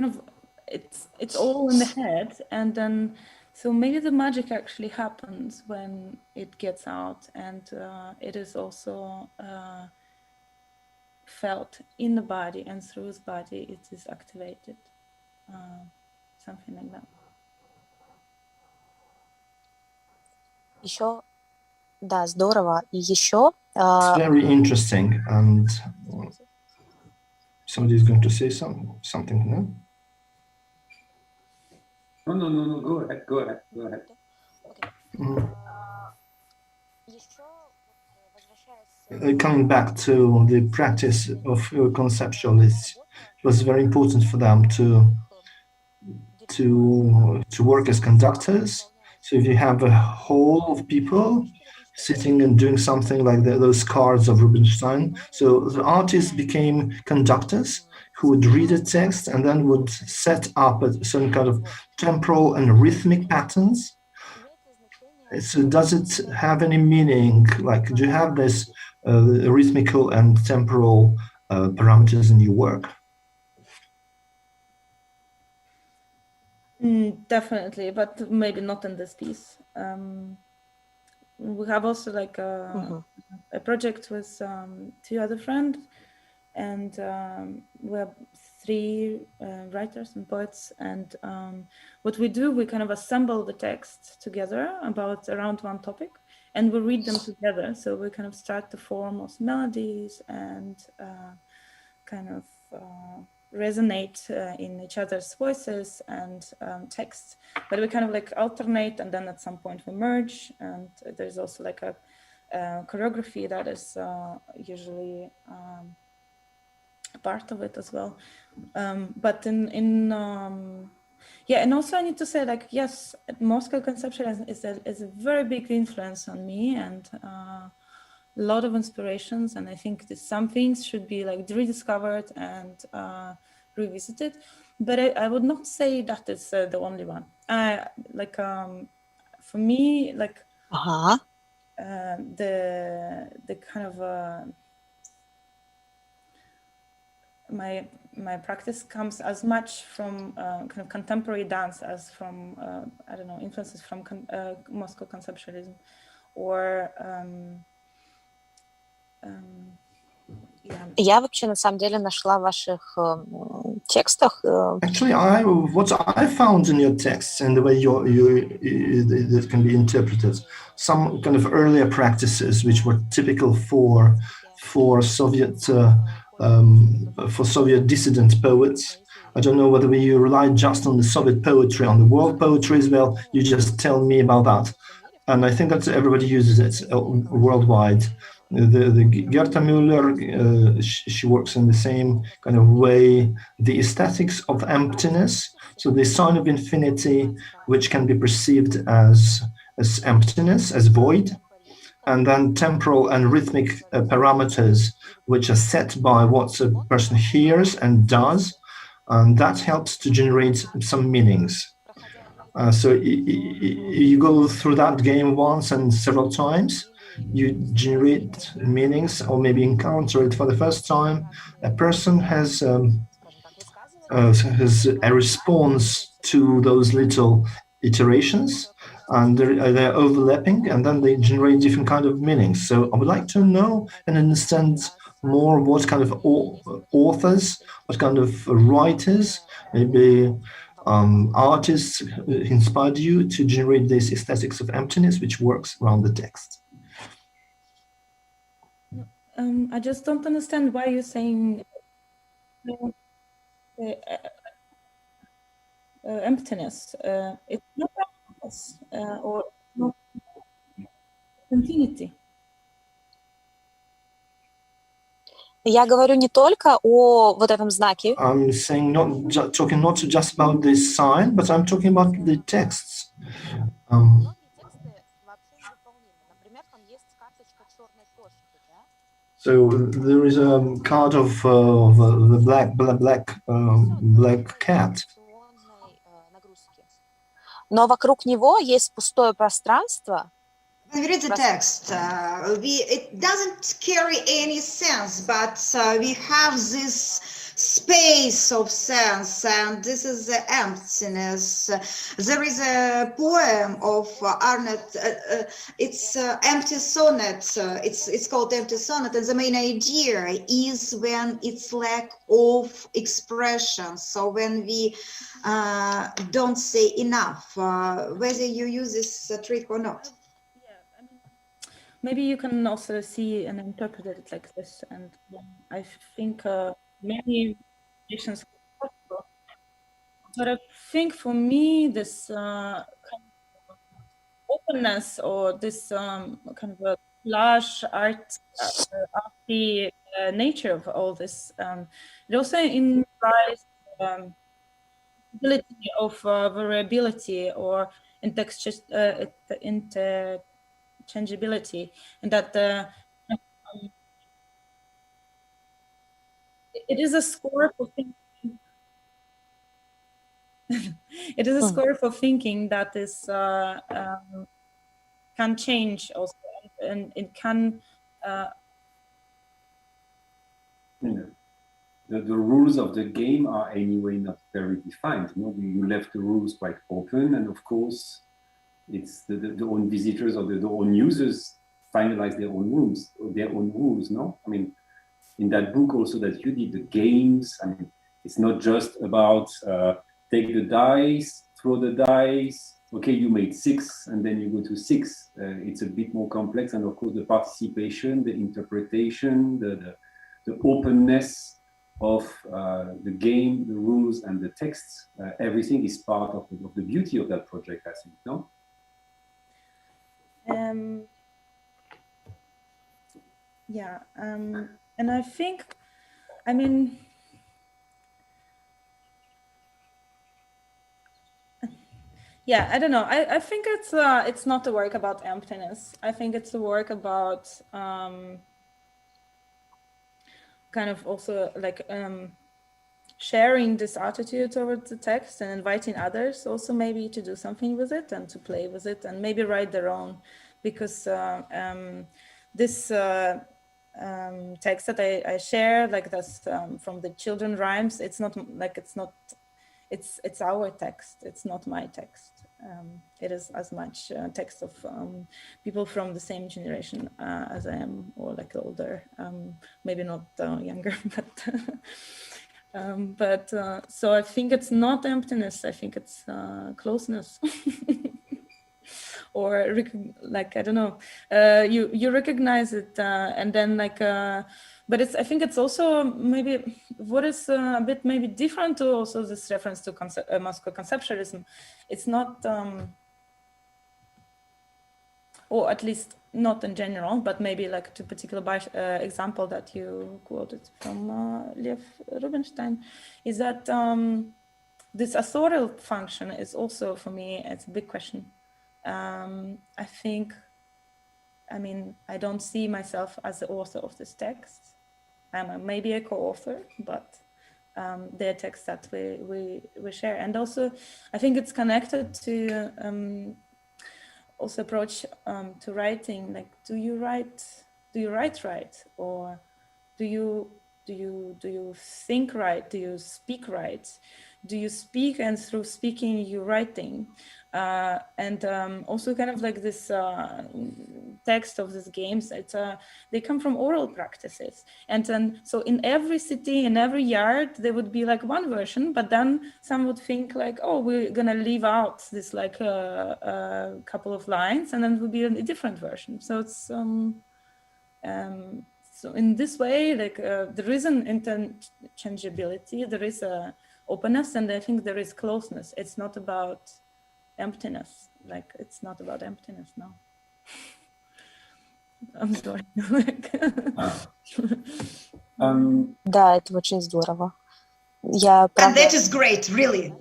of it's all in the head, and then so maybe the magic actually happens when it gets out, and it is also felt in the body, and through his body it is activated, something like that. Еще, да, здорово. И еще... It's very interesting, and somebody is going to say something, no? No, go ahead. Okay. Coming back to the practice of conceptualists, it was very important for them to work as conductors. So if you have a whole of people sitting and doing something like those cards of Rubinstein, so the artists became conductors who would read a text and then would set up some kind of temporal and rhythmic patterns. So does it have any meaning? Like, do you have this rhythmical and temporal parameters in your work? Definitely, but maybe not in this piece. We have also like a project with two other friends, and we have three writers and poets, and what we do, we kind of assemble the text together around one topic, and we read them together. So we kind of start to form also melodies and kind of resonate in each other's voices and texts, but we kind of like alternate, and then at some point we merge, and there's also like a choreography that is usually a part of it as well. But yeah, and also I need to say, like, yes, Moscow conceptualism is a very big influence on me, and a lot of inspirations, and I think that some things should be like rediscovered and revisited, but I would not say that it's the only one. Like for me, like the kind of my practice comes as much from kind of contemporary dance as from I don't know, influences from Moscow conceptualism, or Я вообще на самом деле нашла в ваших текстах. Actually, what I found in your texts and the way that can be interpreted, some kind of earlier practices which were typical for Soviet dissident poets. I don't know whether you rely just on the Soviet poetry, on the world poetry as well. You just tell me about that, and I think that everybody uses it worldwide. The Gerta Müller, she works in the same kind of way. The aesthetics of emptiness, so the sign of infinity, which can be perceived as emptiness, as void, and then temporal and rhythmic parameters, which are set by what a person hears and does, and that helps to generate some meanings. So you go through that game once and several times, you generate meanings, or maybe encounter it for the first time. A person has a response to those little iterations, and they're overlapping, and then they generate different kind of meanings. So I would like to know and understand more what kind of authors, what kind of writers, maybe artists inspired you to generate this aesthetics of emptiness which works around the text. I just don't understand why you're saying emptiness. It's not emptiness, or not continuity. Я говорю не только о вот этом знаке. I'm saying talking not just about this sign, but I'm talking about the texts. So there is a card of the black cat. Но вокруг него есть пустое пространство. When we read the text, it doesn't carry any sense, but we have this space of sense, and this is the emptiness. There is a poem of Arnett, it's Empty Sonnet, it's called Empty Sonnet, and the main idea is when it's lack of expression, so when we don't say enough, whether you use this trick or not. Maybe you can also see and interpret it like this, and I think many nations are possible. But I think for me, this kind of openness, or this kind of a large arty nature of all this, it also implies ability of variability or interchangeability, and that it is a score for thinking. It is a score for thinking that is can change also, and it can. The rules of the game are anyway not very defined. You left the rules quite open, and of course, it's the own visitors or the own users finalize their own rules. No, I mean, in that book also that you did, the games. I mean, it's not just about take the dice, throw the dice. Okay, you made 6, and then you go to 6. It's a bit more complex, and of course, the participation, the interpretation, the openness of the game, the rules, and the texts. Everything is part of the beauty of that project, I think. No. Yeah, and I think, I mean, yeah, I don't know. I think it's not a work about emptiness. I think it's a work about kind of also like sharing this attitude towards the text and inviting others also maybe to do something with it and to play with it and maybe write their own, because this text that I share, like that's from the children rhymes, it's not like it's our text, it's not my text. It is as much text of people from the same generation as I am, or like older, maybe not younger, but so I think it's not emptiness, I think it's closeness. Or like, I don't know, you recognize it and then like, but I think it's also maybe what is a bit maybe different to also this reference to Moscow conceptualism. It's not, or at least not in general, but maybe like to particular example that you quoted from Lev Rubinstein, is that this authorial function is also, for me, it's a big question. I think I mean, I don't see myself as the author of this text. I'm maybe a co-author, but they're texts that we share. And also, I think it's connected to also approach to writing. Like, do you write right, or do you think right? Do you speak right? Do you speak, and through speaking you're writing? And also kind of like this text of these games, they come from oral practices. And then, so in every city, in every yard, there would be like one version, but then some would think like, oh, we're gonna leave out this like a couple of lines, and then it would be a different version. So it's, so in this way, like there is an interchangeability, there is a openness, and I think there is closeness. It's not about emptiness. Like, it's not about emptiness now. I'm sorry. Да, это очень здорово. And that is great, really.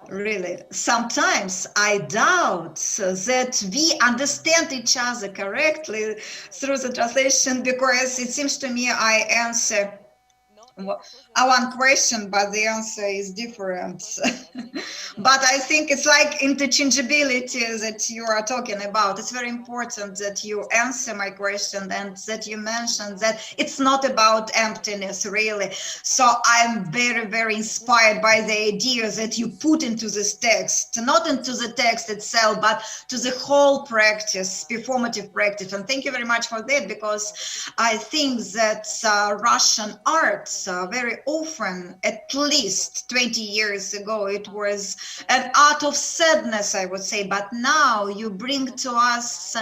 Really, sometimes I doubt that we understand each other correctly through the translation, because it seems to me I answer one question, but the answer is different. But I think it's like interchangeability that you are talking about. It's very important that you answer my question and that you mentioned that it's not about emptiness, really. So I'm very, very inspired by the idea that you put into this text, not into the text itself, but to the whole practice, performative practice. And thank you very much for that, because I think that Russian art very often, at least 20 years ago, it was an art of sadness, I would say, but now you bring to us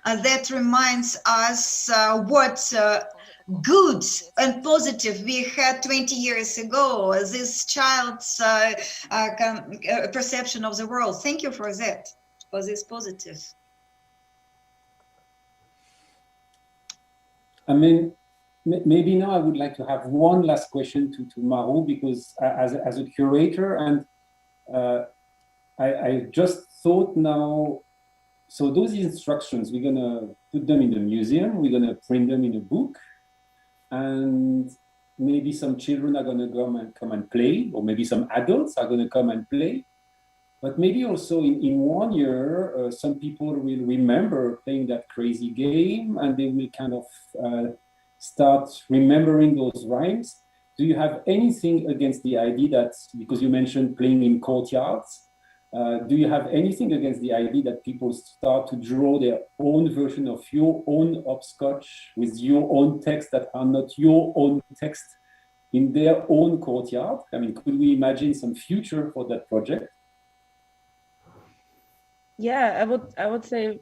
that reminds us what good and positive we had 20 years ago, this child's perception of the world. Thank you for that, for this positive. I mean, maybe now I would like to have one last question to Maru, because as a curator, and I just thought now, so those instructions, we're gonna put them in the museum, we're gonna print them in a book, and maybe some children are gonna come and play, or maybe some adults are gonna come and play. But maybe also in 1 year, some people will remember playing that crazy game, and they will kind of start remembering those rhymes. Do you have anything against the idea that, because you mentioned playing in courtyards, do you have anything against the idea that people start to draw their own version of your own hopscotch with your own text that are not your own text in their own courtyard? I mean, could we imagine some future for that project? Yeah, I would say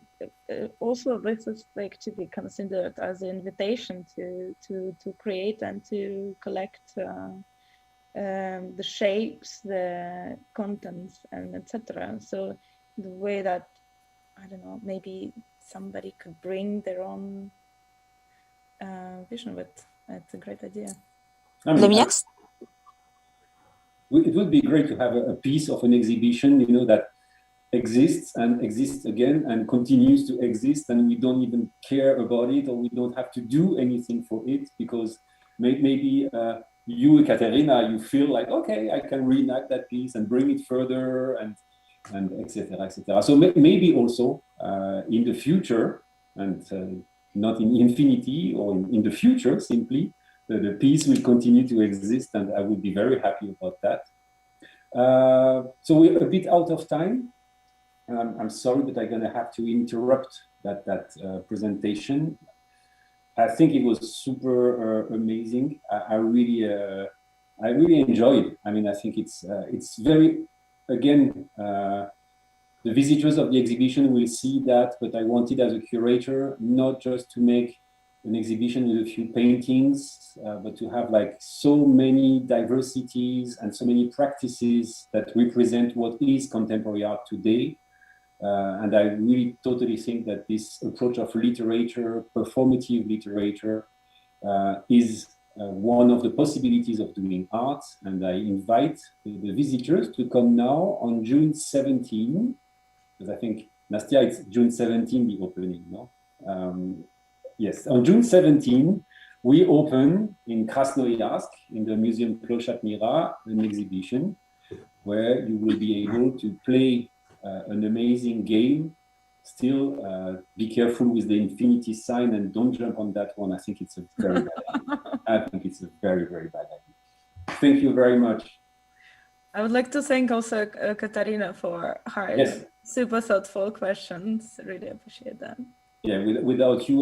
also this is like to be considered as an invitation to create and to collect the shapes, the contents, and etc. So the way that, I don't know, maybe somebody could bring their own vision of it. It's a great idea. I mean, it would be great to have a piece of an exhibition, you know, that exists and exists again and continues to exist, and we don't even care about it, or we don't have to do anything for it, because maybe you, Ekaterina, you feel like, okay, I can reenact that piece and bring it further, and etc., etc. So maybe also in the future, and not in infinity or in the future, simply the piece will continue to exist, and I would be very happy about that. So we're a bit out of time. I'm sorry, but I'm going to have to interrupt that presentation. I think it was super amazing. I really enjoyed it. I mean, I think it's very, again, the visitors of the exhibition will see that, but I wanted as a curator not just to make an exhibition with a few paintings, but to have like so many diversities and so many practices that represent what is contemporary art today. And I really totally think that this approach of literature, performative literature, is one of the possibilities of doing art. And I invite the visitors to come now on June 17, because I think, Nastia, it's June 17, the opening, no? Yes, on June 17, we open in Krasnoyarsk, in the Museum Plochat Mira, an exhibition where you will be able to play an amazing game. Still, be careful with the infinity sign and don't jump on that one. I think it's a very bad idea. I think it's a very, very bad idea. Thank you very much. I would like to thank also Ekaterina for her super thoughtful questions. Really appreciate that. Yeah, without you,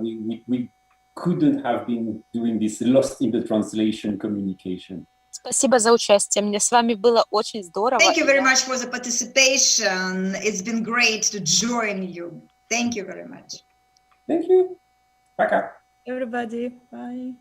we couldn't have been doing this lost in the translation communication. Спасибо за участие. Мне с вами было очень здорово. Thank you very much for the participation. It's been great to join you. Thank you very much. Thank you. Пока. Everybody, bye.